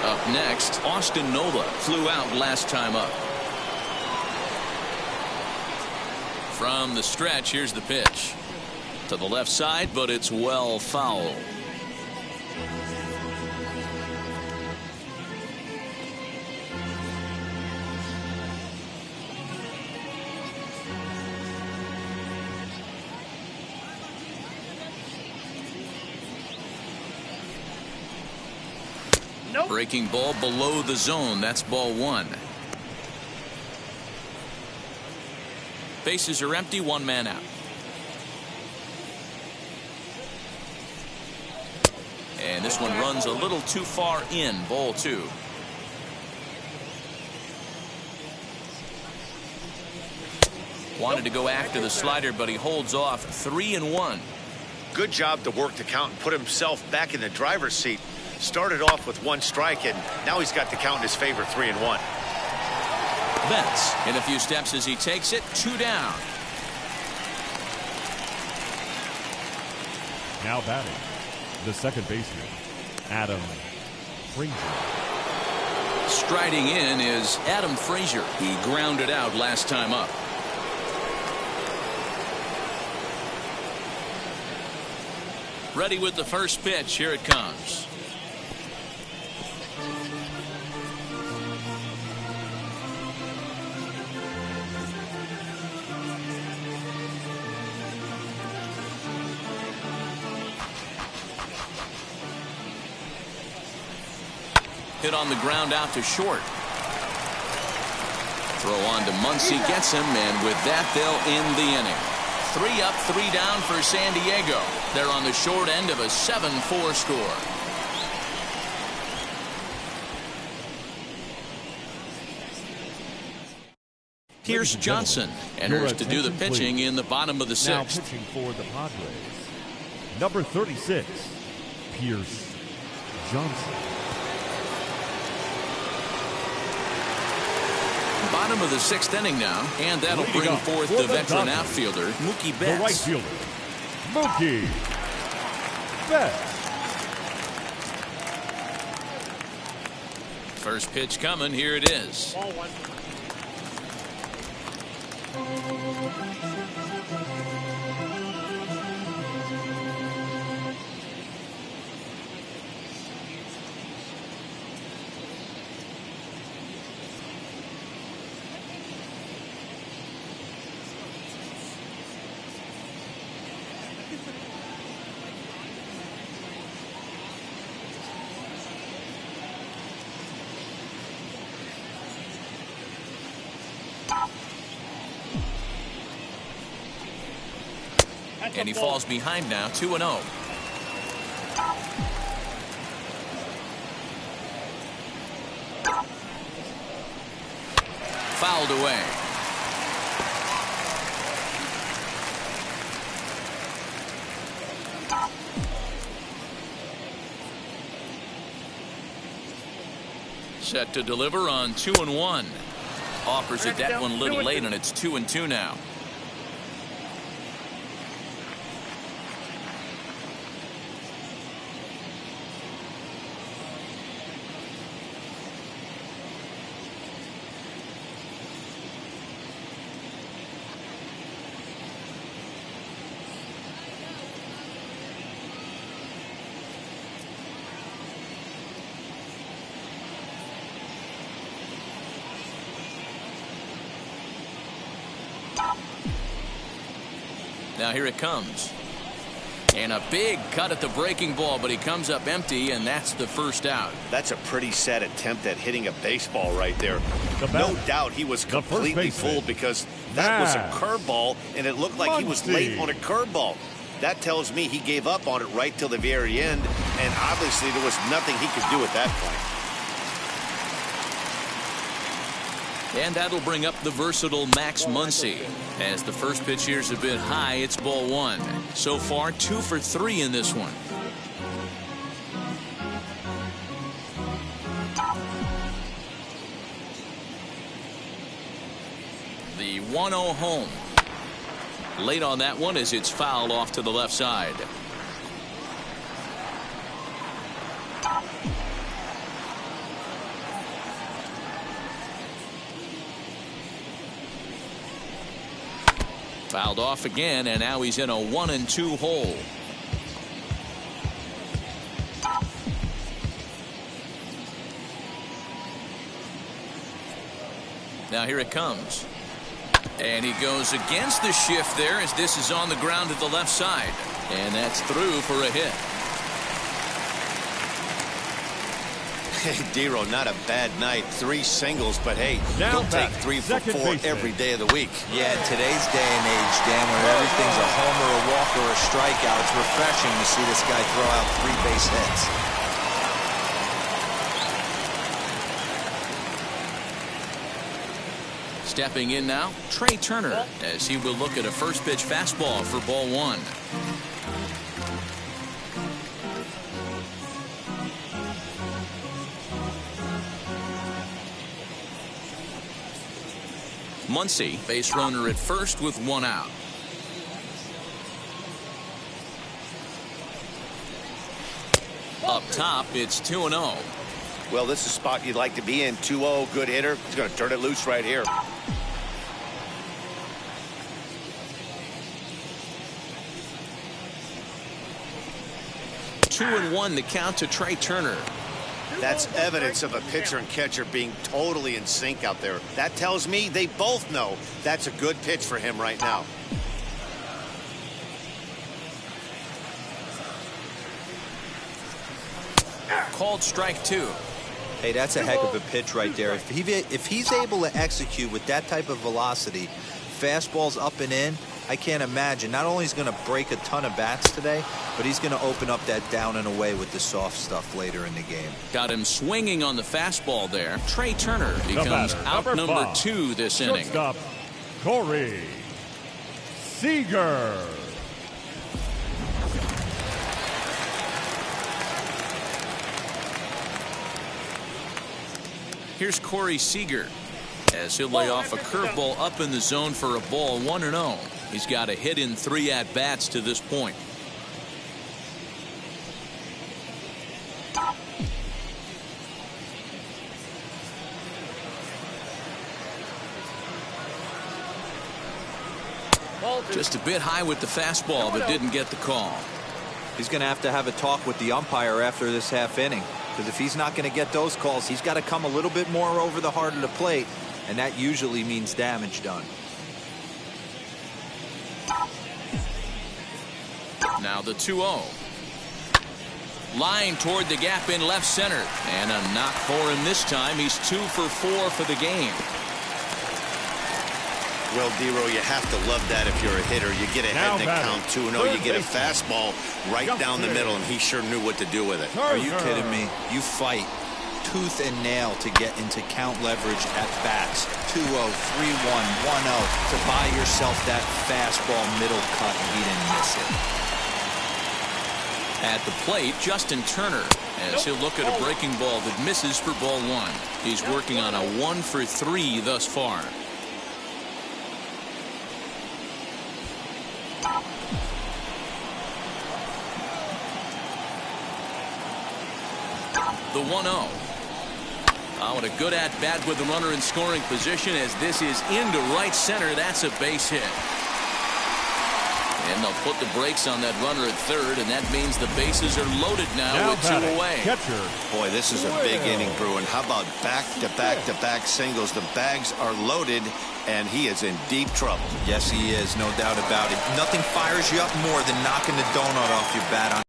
S1: Up next, Austin Nola flew out last time up. From the stretch, here's the pitch. To the left side, but it's well foul.
S7: Nope.
S1: Breaking ball below the zone. That's ball one. Bases are empty. One man out. And this one runs a little too far in. Ball two. Wanted to go after the slider, but he holds off. 3-1.
S3: Good job to work the count and put himself back in the driver's seat. Started off with one strike, and now he's got the count in his favor. 3-1.
S1: Betts in a few steps as he takes it. 2 down.
S4: Now batting, the second baseman, Adam Frazier.
S1: Striding in is Adam Frazier. He grounded out last time up. Ready with the first pitch. Here it comes. Hit on the ground out to short. Throw on to Muncy, gets him, and with that they'll end the inning. 3 up, 3 down for San Diego. They're on the short end of a 7-4 score. Here's Johnson, enters to do the pitching in the bottom of the 6th.
S4: Now pitching for the Padres, number 36, Pierce Johnson.
S1: Bottom of the 6th inning now, and that'll bring forth the veteran outfielder, Mookie Betts.
S4: The right fielder, Mookie Betts.
S1: First pitch coming. Here it is.
S7: Ball one.
S1: And he falls behind now, 2-0. Fouled away. Set to deliver on 2-1. Offers it that one a little late, and it's 2-2 now. Now here it comes. And a big cut at the breaking ball, but he comes up empty, and that's the first out.
S3: That's a pretty sad attempt at hitting a baseball right there. No doubt he was completely fooled because that was a curveball, and it looked like he was late on a curveball. That tells me he gave up on it right till the very end, and obviously there was nothing he could do at that point.
S1: And that'll bring up the versatile Max Muncy. As the first pitch here's a bit high, it's ball one. So far, 2 for 3 in this one. The 1-0 home. Late on that one as it's fouled off to the left side. Fouled off again, and now he's in a 1-2 hole. Now here it comes. And he goes against the shift there as this is on the ground at the left side. And that's through for a hit.
S3: Hey, Dero, not a bad night. 3 singles, but hey,
S4: Now
S3: don't take 3 for 4 every day of the week.
S2: Yeah, in today's day and age, Dan, where everything's a homer, a walk, or a strikeout, it's refreshing to see this guy throw out 3 base hits.
S1: Stepping in now, Trey Turner, as he will look at a first pitch fastball for ball 1. Muncy, base runner at first with 1 out. Up top, it's 2-0.
S3: Well, this is a spot you'd like to be in. 2-0, good hitter. He's going to turn it loose right here.
S1: Two and 1 the count to Trey Turner.
S3: That's evidence of a pitcher and catcher being totally in sync out there. That tells me they both know that's a good pitch for him right now.
S1: Called strike 2.
S2: Hey, that's a heck of a pitch right there. If he's able to execute with that type of velocity, fastballs up and in, I can't imagine. Not only is he going to break a ton of bats today, but he's going to open up that down and away with the soft stuff later in the game.
S1: Got him swinging on the fastball there. Trey Turner becomes out number 2 this inning.
S4: Shortstop, Corey Seeger.
S1: Here's Corey Seeger as he'll lay off a curveball up in the zone for a ball. 1-0. He's got a hit in 3 at-bats to this point. Just a bit high with the fastball, but didn't get the call.
S2: He's going to have a talk with the umpire after this half inning, because if he's not going to get those calls, he's got to come a little bit more over the heart of the plate, and that usually means damage done.
S1: Now the 2-0. Line toward the gap in left center, and a knock for him this time. He's 2 for 4 for the game.
S3: Well, Dero, you have to love that if you're a hitter. You get ahead in the count 2-0. You get a fastball right down the middle, and he sure knew what to do with it.
S2: Are you kidding me? You fight tooth and nail to get into count leverage at bats. 2-0, 3-1, 1-0 to buy yourself that fastball middle cut, and he didn't miss it.
S1: At the plate, Justin Turner, as he'll look at a breaking ball that misses for ball 1. He's working on a 1 for 3 thus far. The 1-0. Oh, and a good at-bat with the runner in scoring position as this is into right center. That's a base hit. And they'll put the brakes on that runner at third, and that means the bases are loaded now with 2 away.
S4: Catcher.
S3: Boy, this is a big inning, Bruin. How about back-to-back-to-back singles? The bags are loaded, and he is in deep trouble.
S2: Yes, he is, no doubt about it. Nothing fires you up more than knocking the donut off your bat on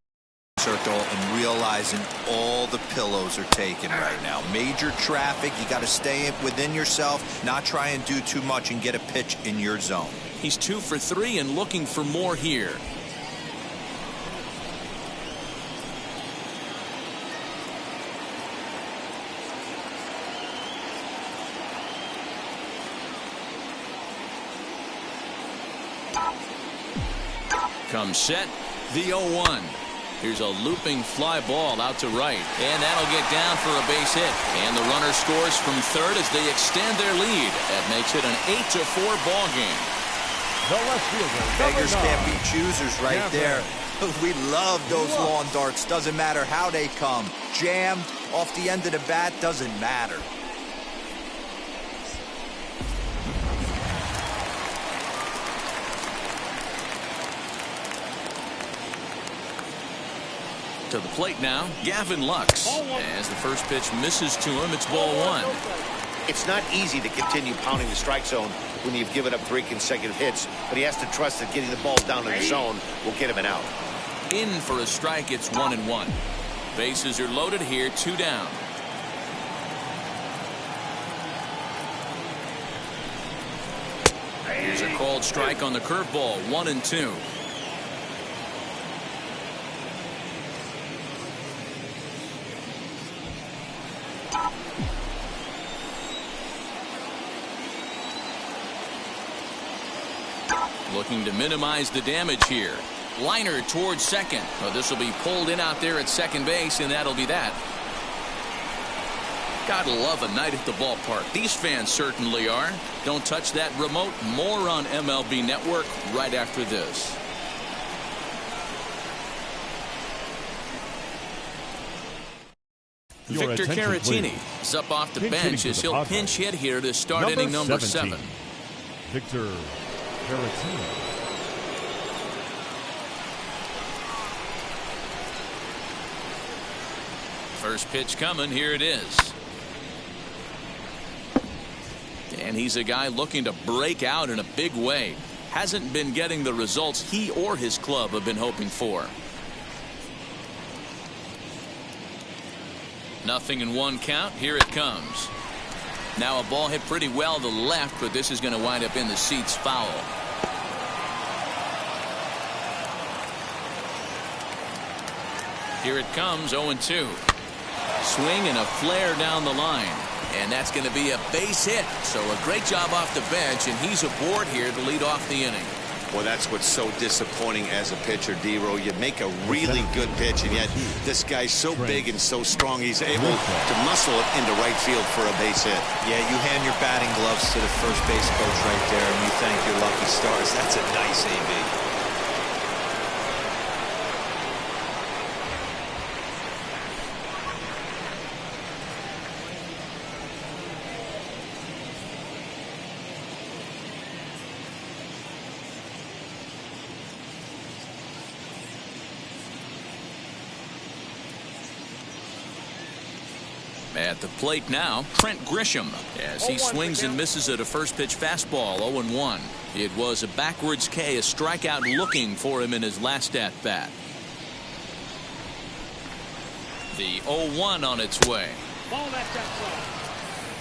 S2: circle and realizing all the pillows are taken right now. Major traffic. You got to stay within yourself, not try and do too much and get a pitch in your zone.
S1: He's 2 for 3 and looking for more here. Comes set, the 0-1. Here's a looping fly ball out to right, and that'll get down for a base hit. And the runner scores from third as they extend their lead. That makes it an 8-4 ball game.
S4: The left fielder.
S2: Beggars can't be choosers right there. We love those lawn darts. Doesn't matter how they come. Jammed off the end of the bat, doesn't matter.
S1: To the plate now, Gavin Lux. As the first pitch misses to him, it's ball 1.
S3: It's not easy to continue pounding the strike zone when you've given up 3 consecutive hits, but he has to trust that getting the ball down in the zone will get him an out.
S1: In for a strike, it's 1-1. Bases are loaded here, 2 down. called strike on the curveball. 1-2. Looking to minimize the damage here. Liner towards second. Well, this will be pulled in out there at second base, and that'll be that. Gotta love a night at the ballpark. These fans certainly are. Don't touch that remote. More on MLB Network right after this. Victor Caratini is up off the bench as he'll pinch hit here to start inning number 7.
S4: Victor Caratini.
S1: First pitch coming. Here it is. And he's a guy looking to break out in a big way. Hasn't been getting the results he or his club have been hoping for. 0-1 count. Here it comes. Now a ball hit pretty well to the left, but this is going to wind up in the seats foul. Here it comes. 0-2. Swing and a flare down the line. And that's going to be a base hit. So a great job off the bench, and he's aboard here to lead off the inning.
S3: Well, that's what's so disappointing as a pitcher, D-Row. You make a really good pitch, and yet this guy's so big and so strong, he's able to muscle it into right field for a base hit.
S2: Yeah, you hand your batting gloves to the first base coach right there, and you thank your lucky stars. That's a nice AB.
S1: At the plate now, Trent Grisham, as he swings and misses at a first pitch fastball. 0-1. It was a backwards K, a strikeout looking for him in his last at bat. The 0-1 on its way.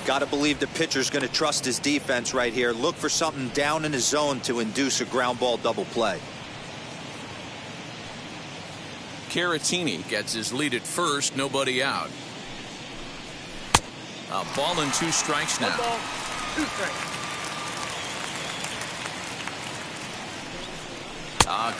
S2: Got to believe the pitcher's going to trust his defense right here. Look for something down in his zone to induce a ground ball double play.
S1: Caratini gets his lead at first, nobody out. A ball and 2 strikes now.
S7: 1 ball, 2 strikes.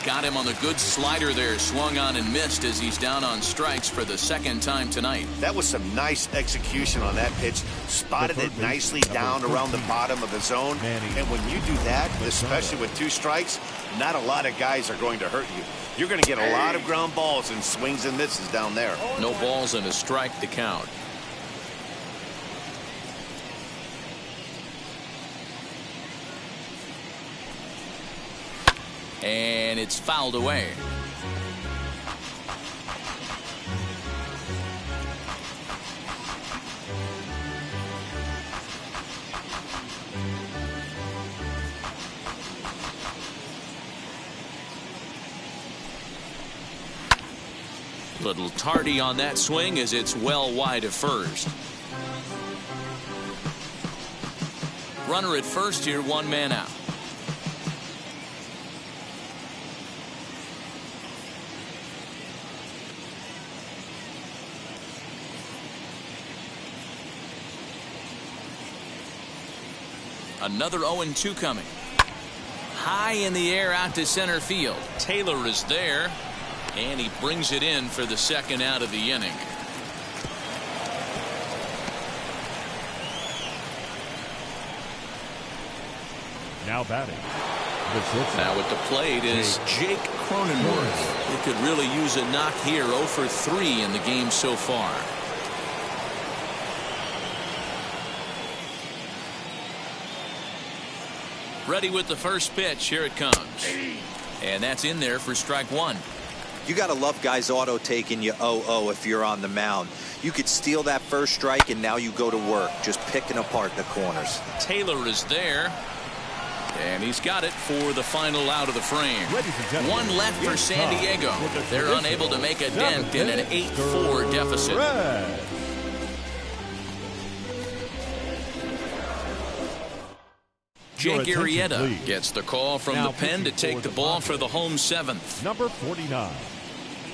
S1: Got him on the good slider there. Swung on and missed as he's down on strikes for the second time tonight.
S3: That was some nice execution on that pitch. Spotted it nicely down around the bottom of the zone. And when you do that, especially with 2 strikes, not a lot of guys are going to hurt you. You're going to get a lot of ground balls and swings and misses down there.
S1: No balls and a strike to count. And it's fouled away. Little tardy on that swing as it's well wide of first. Runner at first here, 1 man out. Another 0-2 coming. High in the air out to center field. Taylor is there, and he brings it in for the second out of the inning.
S4: Now batting.
S1: Now at the plate is Jake Cronenworth. He could really use a knock here. 0 for 3 in the game so far. Ready with the first pitch. Here it comes. And that's in there for strike 1.
S2: You got to love guys auto taking you 0-0 if you're on the mound. You could steal that first strike and now you go to work just picking apart the corners.
S1: Taylor is there. And he's got it for the final out of the frame. 1 left for San Diego. They're unable to make a dent in an 8-4 deficit. Jake Arrieta gets the call from the pen to take the ball for the home 7th.
S4: Number 49,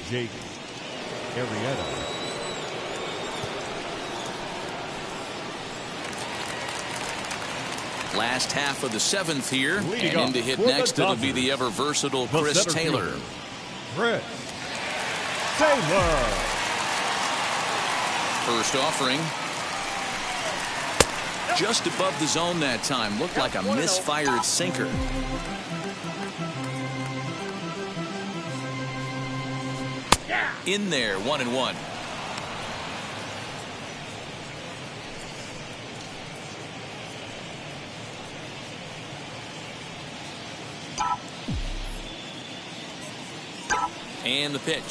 S4: Jake Arrieta.
S1: Last half of the 7th here, and in to hit next, it'll be the ever-versatile Chris Taylor.
S4: Chris Taylor.
S1: First offering. Just above the zone that time. Looked like a misfired sinker. In there, 1-1. And the pitch.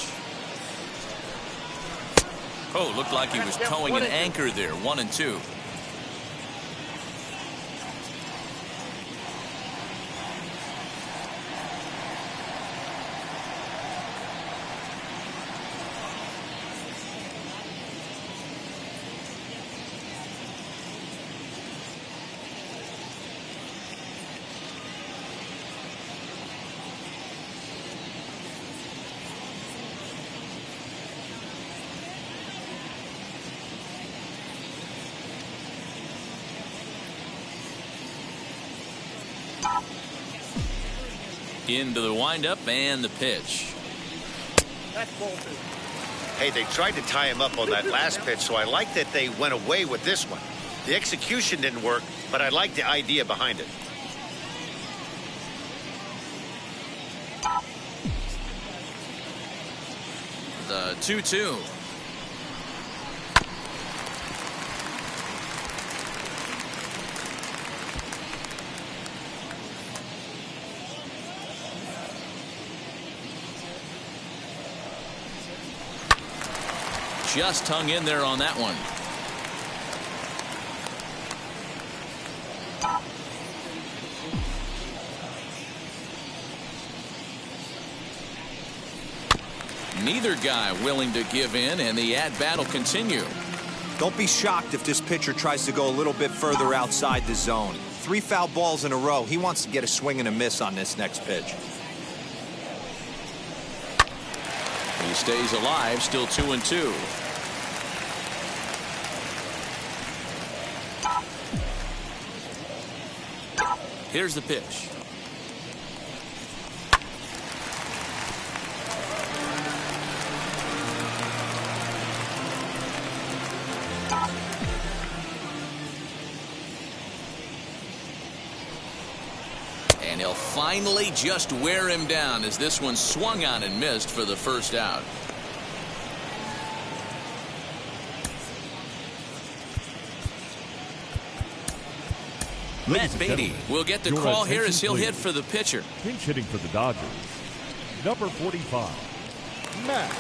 S1: Oh, looked like he was towing an anchor there. 1-2. Into the windup and the pitch.
S3: Hey, they tried to tie him up on that last pitch, so I like that they went away with this one. The execution didn't work, but I like the idea behind it.
S1: The 2-2. Just hung in there on that one. Neither guy willing to give in, and the at-bat will continue.
S2: Don't be shocked if this pitcher tries to go a little bit further outside the zone. 3 foul balls in a row. He wants to get a swing and a miss on this next pitch.
S1: He stays alive, still 2-2. Here's the pitch. And he'll finally just wear him down as this one swung on and missed for the first out. Matt Beatty will get the call here as he'll hit for the pitcher.
S4: Pinch hitting for the Dodgers, number 45, Matt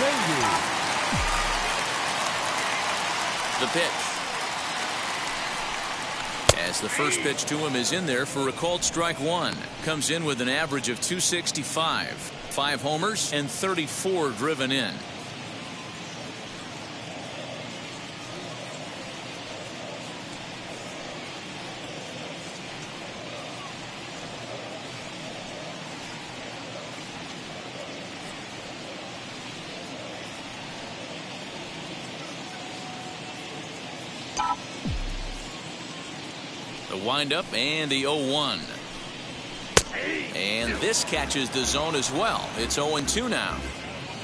S4: Beatty.
S1: The pitch. As the first pitch to him is in there for a called strike 1. Comes in with an average of 265. 5 homers and 34 driven in. The windup and the 0-1. And this catches the zone as well. It's 0-2 now.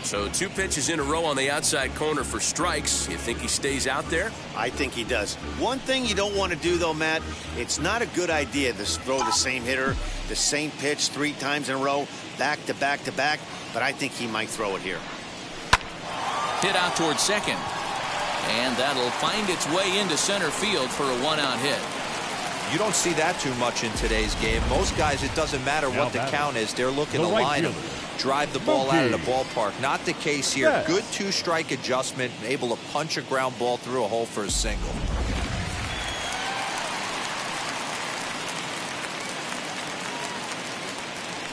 S5: So 2 pitches in a row on the outside corner for strikes. You think he stays out there?
S3: I think he does. One thing you don't want to do, though, Matt, it's not a good idea to throw the same hitter, the same pitch 3 times in a row, back to back to back, but I think he might throw it here.
S1: Hit out towards second. And that'll find its way into center field for a 1-out hit.
S2: You don't see that too much in today's game. Most guys, it doesn't matter what the count is. They're looking to line him, drive the ball out of the ballpark. Not the case here. Good 2-strike adjustment, able to punch a ground ball through a hole for a single.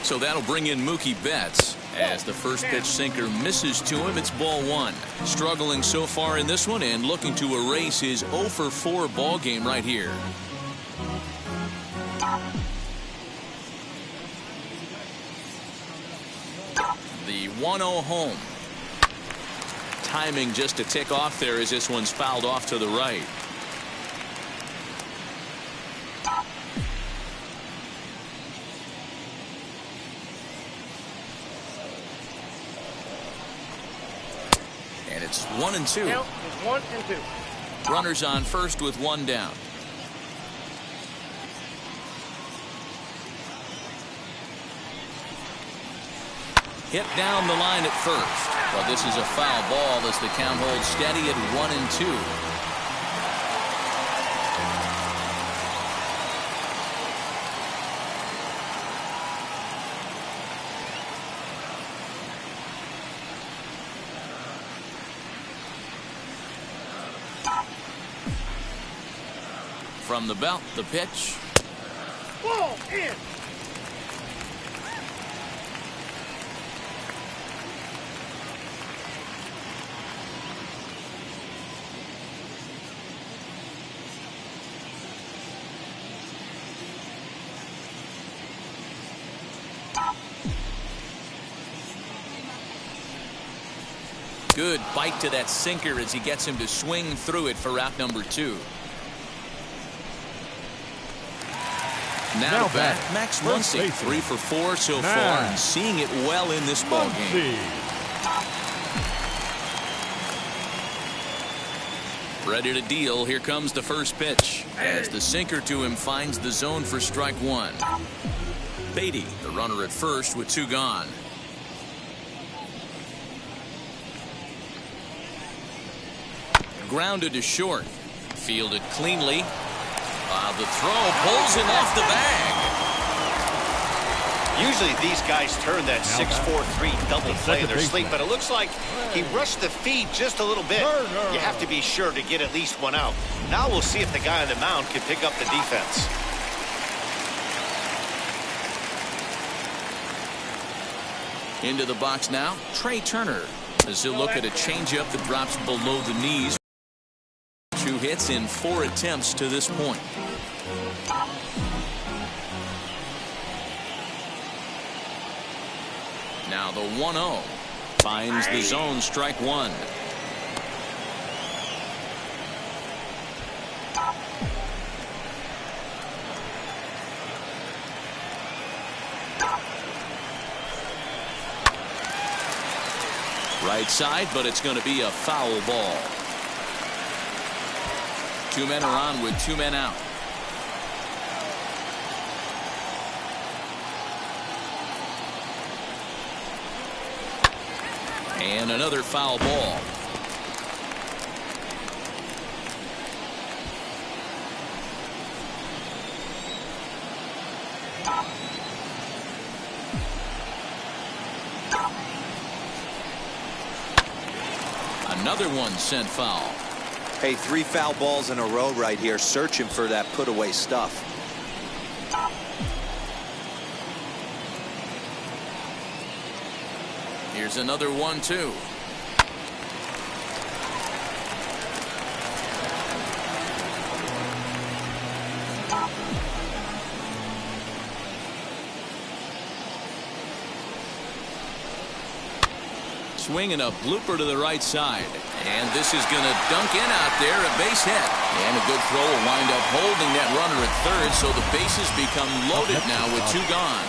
S1: So that'll bring in Mookie Betts. As the first pitch sinker misses to him, it's ball 1. Struggling so far in this one and looking to erase his 0-for-4 ball game right here. 1-0 home. Timing just a tick off there as this one's fouled off to the right. And it's 1-2.
S7: Count is 1-2.
S1: Runners on first with one down. Hit down the line at first. But this is a foul ball as the count holds steady at 1-2. From the belt, the pitch.
S7: Ball in.
S1: Good bite to that sinker as he gets him to swing through it for out number 2. Now back, Max Muncy, 3 for 4 so far, and seeing it well in this ball game. Ready to deal. Here comes the first pitch as the sinker to him finds the zone for strike 1. Beatty, the runner at first with 2 gone. Grounded to short. Fielded cleanly. The throw pulls him off the bag.
S3: Usually these guys turn that 6-4-3 double play in their sleep, but it looks like he rushed the feed just a little bit. You have to be sure to get at least one out. Now we'll see if the guy on the mound can pick up the defense.
S1: Into the box now, Trey Turner, as he'll look at a changeup that drops below the knees. 2 hits in 4 attempts to this point. Now the 1-0 finds the zone, strike 1. Right side, but it's going to be a foul ball. 2 men are on with 2 men out. And another foul ball. Another one sent foul.
S2: Hey, 3 foul balls in a row right here, searching for that put away stuff.
S1: Here's another 1-2. Swinging a blooper to the right side. And this is going to dunk in out there, a base hit. And a good throw will wind up holding that runner at third, so the bases become loaded now with 2 gone.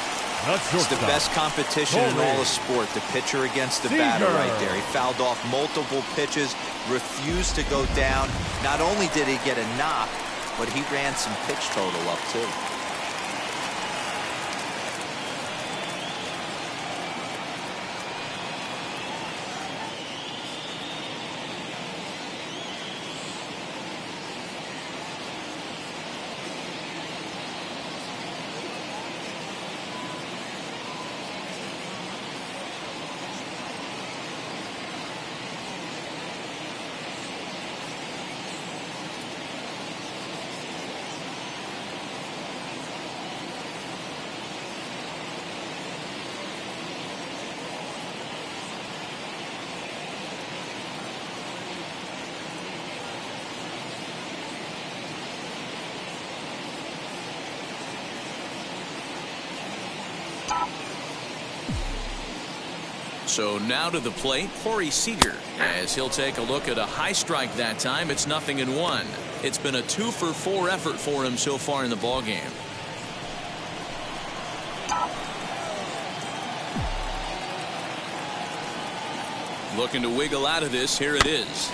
S2: It's the best competition in all of sport, the pitcher against the batter right there. He fouled off multiple pitches, refused to go down. Not only did he get a knock, but he ran some pitch total up too.
S1: So now to the plate, Seeger, as he'll take a look at a high strike that time. It's 0-1. It's been a 2-for-4 effort for him so far in the ballgame. Looking to wiggle out of this. Here it is.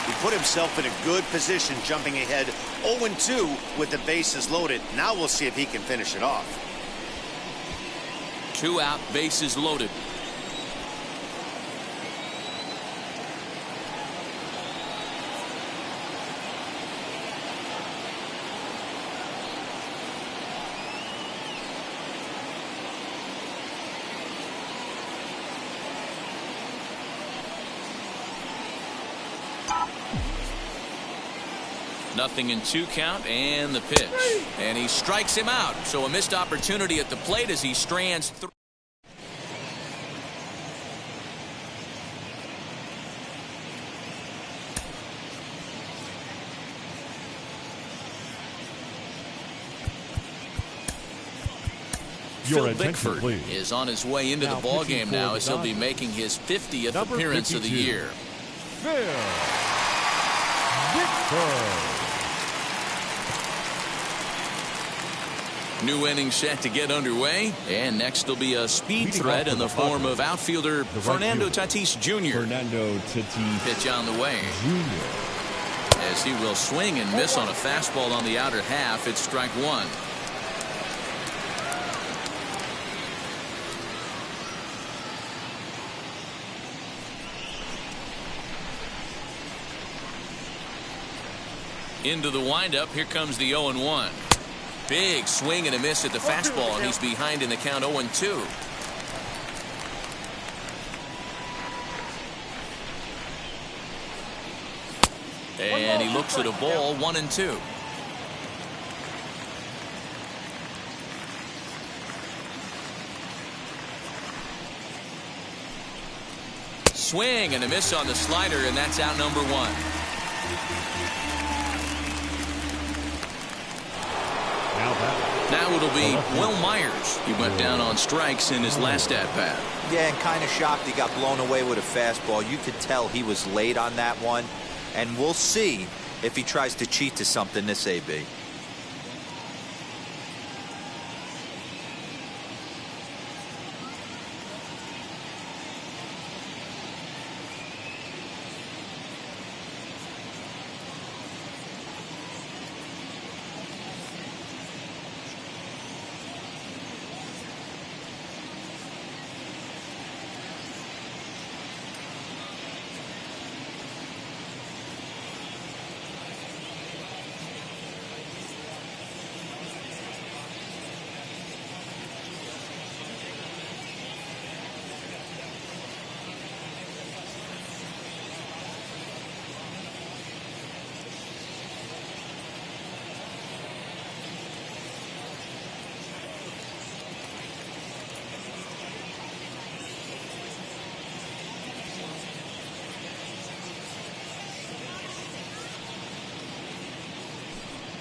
S3: He put himself in a good position, jumping ahead 0-2 with the bases loaded. Now we'll see if he can finish it off.
S1: 2 out, bases loaded. Nothing in 2 count, and the pitch. And he strikes him out. So a missed opportunity at the plate as he strands through. Phil Bickford is on his way into the ballgame now as he'll be making his 50th appearance of the year.
S4: Phil Bickford.
S1: New inning set to get underway, and next will be a speed threat in the form of outfielder Fernando Tatis Jr. Pitch on the way. As he will swing and miss on a fastball on the outer half. It's strike 1. Into the windup. Here comes the 0-1. Big swing and a miss at the fastball, and he's behind in the count 0-2. And he looks at a ball, 1-2. Swing and a miss on the slider, and that's out number 1. Now it'll be Will Myers. He went down on strikes in his last at-bat.
S2: Yeah, and kind of shocked he got blown away with a fastball. You could tell he was late on that one. And we'll see if he tries to cheat to something this AB.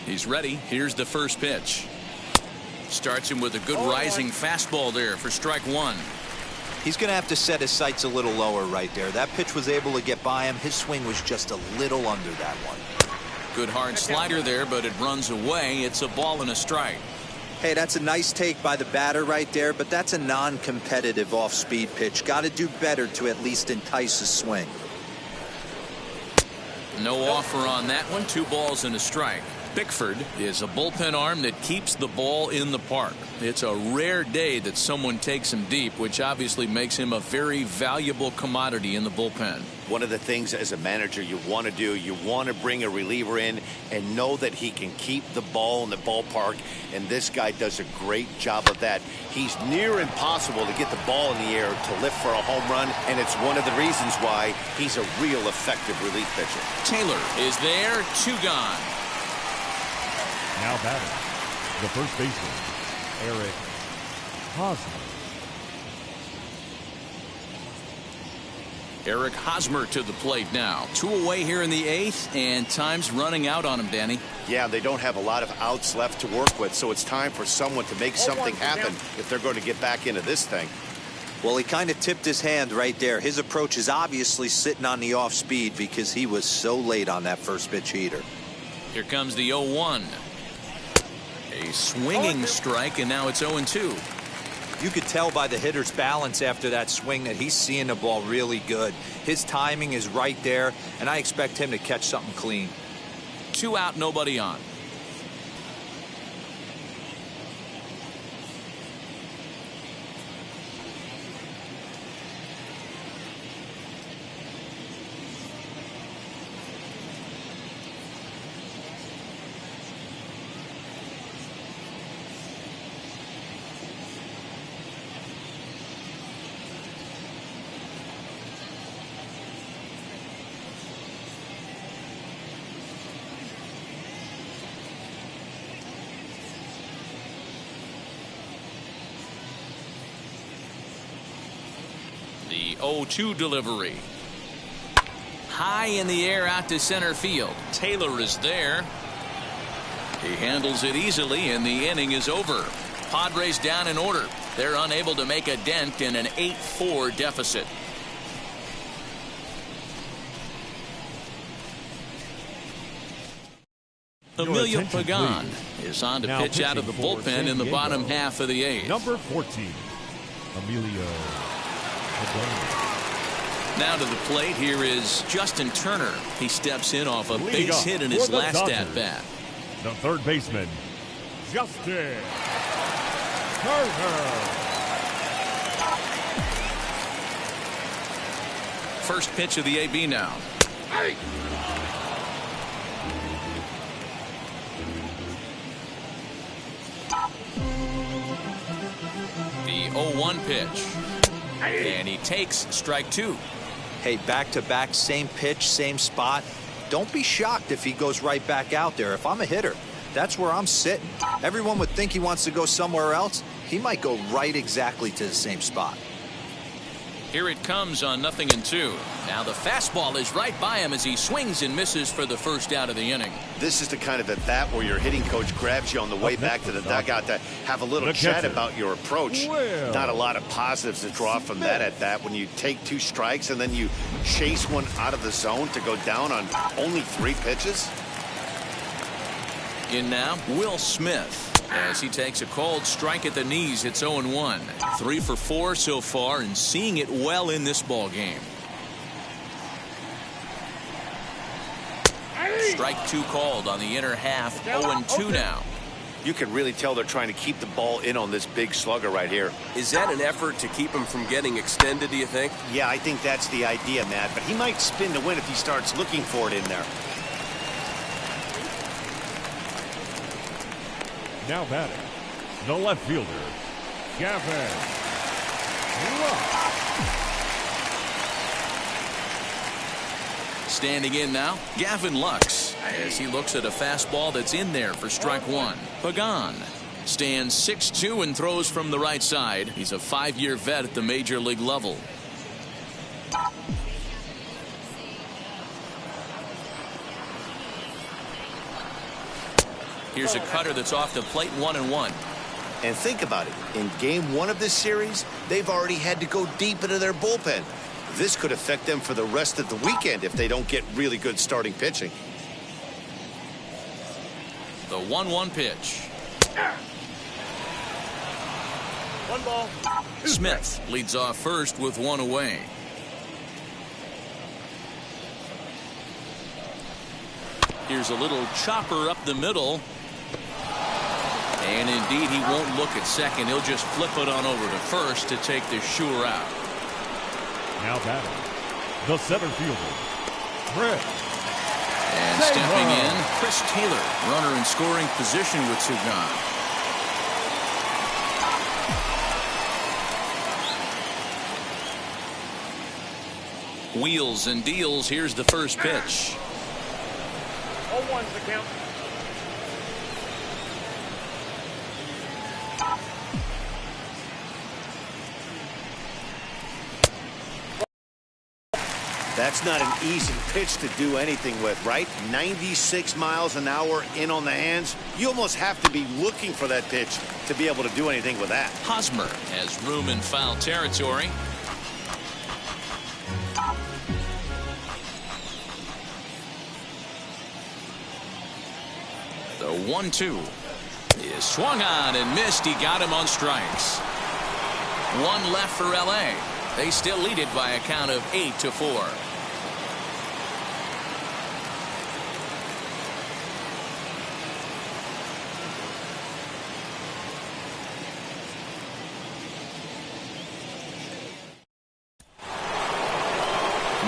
S1: He's ready. Here's the first pitch. Starts him with a good rising fastball there for strike 1.
S2: He's going to have to set his sights a little lower right there. That pitch was able to get by him. His swing was just a little under that one.
S1: Good hard slider there, but it runs away. It's a ball and a strike.
S2: Hey, that's a nice take by the batter right there, but that's a non-competitive off-speed pitch. Got to do better to at least entice a swing.
S1: No offer on that one. 2 balls and a strike. Bickford is a bullpen arm that keeps the ball in the park. It's a rare day that someone takes him deep, which obviously makes him a very valuable commodity in the bullpen.
S3: One of the things as a manager you want to do, you want to bring a reliever in and know that he can keep the ball in the ballpark, and this guy does a great job of that. He's near impossible to get the ball in the air to lift for a home run, and it's one of the reasons why he's a real effective relief pitcher.
S1: Taylor is there, 2 gone.
S4: Now batting, the first baseman, Eric Hosmer.
S1: Hosmer to the plate now. 2 away here in the 8th, and time's running out on him, Danny.
S3: Yeah, they don't have a lot of outs left to work with, so it's time for someone to make something happen if they're going to get back into this thing.
S2: Well, he kind of tipped his hand right there. His approach is obviously sitting on the off speed because he was so late on that first pitch heater.
S1: Here comes the 0-1. A swinging strike, and now it's 0-2.
S2: You could tell by the hitter's balance after that swing that he's seeing the ball really good. His timing is right there, and I expect him to catch something clean.
S1: 2 out, nobody on. The 0-2 delivery. High in the air out to center field. Taylor is there. He handles it easily, and the inning is over. Padres down in order. They're unable to make a dent in an 8-4 deficit. Emilio Pagan is on to pitch out of the bullpen in the bottom half of the 8th.
S4: Number 14, Emilio Pagan.
S1: Now to the plate, here is Justin Turner. He steps in off a base hit in his last at-bat.
S4: The third baseman, Justin Turner.
S1: First pitch of the AB now. The 0-1 pitch. And he takes strike 2.
S2: Hey, back-to-back, same pitch, same spot. Don't be shocked if he goes right back out there. If I'm a hitter, that's where I'm sitting. Everyone would think he wants to go somewhere else. He might go right exactly to the same spot.
S1: Here it comes on 0-2. Now the fastball is right by him as he swings and misses for the first out of the inning.
S3: This is the kind of at-bat where your hitting coach grabs you on the way back to the dugout to have a little chat about your approach. Not a lot of positives to draw from that at-bat when you take 2 strikes and then you chase one out of the zone to go down on only 3 pitches.
S1: In now, Will Smith. As he takes a cold strike at the knees, it's 0-1. 3 for 4 so far and seeing it well in this ball game. Strike 2 called on the inner half. 0-2 now.
S3: You can really tell they're trying to keep the ball in on this big slugger right here.
S5: Is that an effort to keep him from getting extended, do you think?
S3: Yeah, I think that's the idea, Matt. But he might spin to win if he starts looking for it in there.
S4: Now batting, the left fielder, Gavin Lux.
S1: Standing in now, Gavin Lux, as he looks at a fastball that's in there for strike 1. Pagan stands 6'2" and throws from the right side. He's a 5-year vet at the major league level. Here's a cutter that's off the plate, 1-1.
S3: And think about it. In game 1 of this series, they've already had to go deep into their bullpen. This could affect them for the rest of the weekend if they don't get really good starting pitching.
S1: The 1-1 pitch.
S7: 1 ball.
S1: Smith leads off first with 1 away. Here's a little chopper up the middle. And indeed, he won't look at second. He'll just flip it on over to first to take the sure out.
S4: Now batting, the center fielder, Trent.
S1: And stepping in, Chris Taylor, runner in scoring position with 2 gone. Wheels and deals. Here's the first pitch.
S7: 0-1's the count.
S3: That's not an easy pitch to do anything with, right? 96 miles an hour in on the hands. You almost have to be looking for that pitch to be able to do anything with that.
S1: Hosmer has room in foul territory. The 1-2 is swung on and missed. He got him on strikes. One left for LA. They still lead it by a count of 8-4.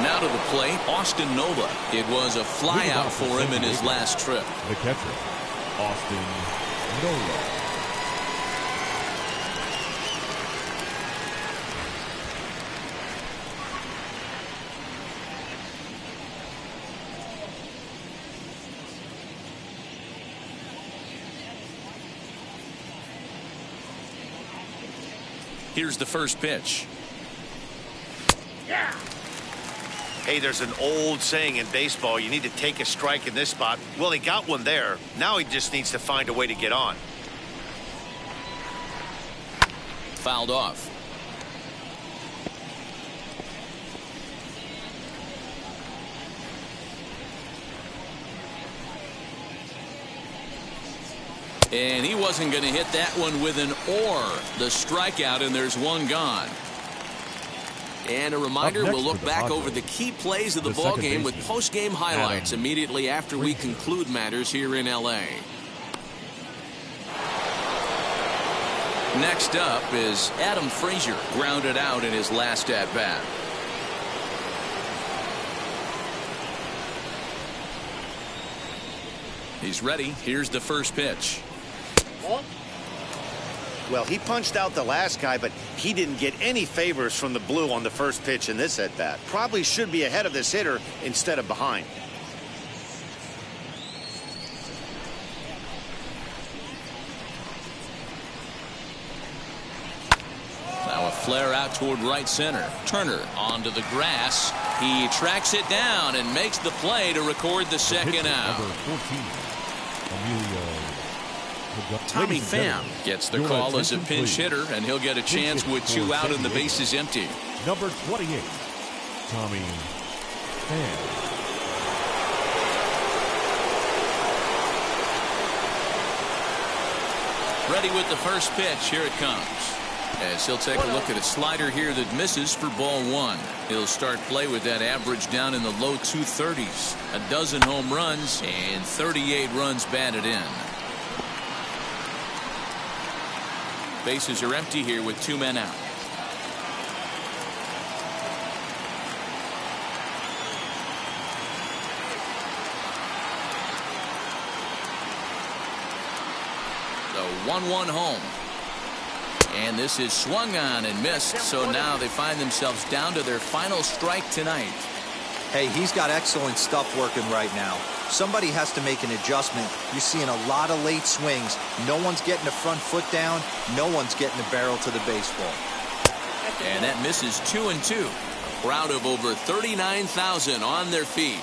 S1: Now to the plate, Austin Nola. It was a flyout for him in his last trip.
S4: The catcher, Austin Nola.
S1: Here's the first pitch.
S3: Yeah. Hey, there's an old saying in baseball, you need to take a strike in this spot. Well, he got one there. Now he just needs to find a way to get on.
S1: Fouled off. And he wasn't going to hit that one with an or. The strikeout, and there's one gone. And a reminder, we'll look back over the key plays of the ballgame with post-game highlights immediately after we conclude matters here in L.A. Next up is Adam Frazier, grounded out in his last at-bat. He's ready. Here's the first pitch.
S3: Well, he punched out the last guy, but he didn't get any favors from the blue on the first pitch in this at-bat. Probably should be ahead of this hitter instead of behind.
S1: Now a flare out toward right center. Turner onto the grass. He tracks it down and makes the play to record the second out. Tommy Pham gets the call as a pinch hitter, and he'll get a chance with two out and the bases empty.
S4: Number 28, Tommy Pham.
S1: Ready with the first pitch. Here it comes. As he'll take a look at a slider here that misses for ball one. He'll start play with that average down in the low 230s. A dozen home runs and 38 runs batted in. Bases are empty here with two men out. The 1-1 home. And this is swung on and missed, so now they find themselves down to their final strike tonight.
S2: Hey, he's got excellent stuff working right now. Somebody has to make an adjustment. You're seeing a lot of late swings. No one's getting the front foot down. No one's getting the barrel to the baseball.
S1: And that misses 2-2. A crowd of over 39,000 on their feet.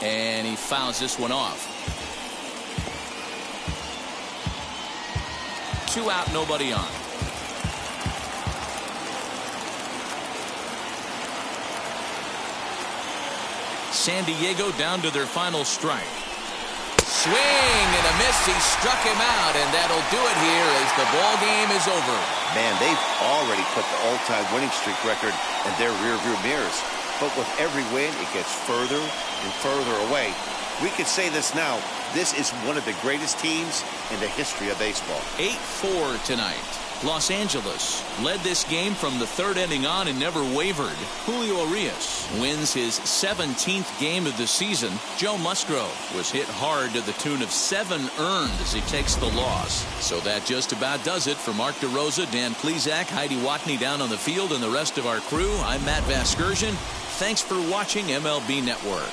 S1: And he fouls this one off. 2 out, nobody on. San Diego down to their final strike. Swing and a miss. He struck him out, and that'll do it here as the ball game is over.
S3: Man, they've already put the all-time winning streak record in their rearview mirrors. But with every win, it gets further and further away. We could say this now. This is one of the greatest teams in the history of baseball.
S1: 8-4 tonight. Los Angeles led this game from the third inning on and never wavered. Julio Urias wins his 17th game of the season. Joe Musgrove was hit hard to the tune of 7 earned as he takes the loss. So that just about does it for Mark DeRosa, Dan Plesac, Heidi Watney down on the field, and the rest of our crew. I'm Matt Vasgersian. Thanks for watching MLB Network.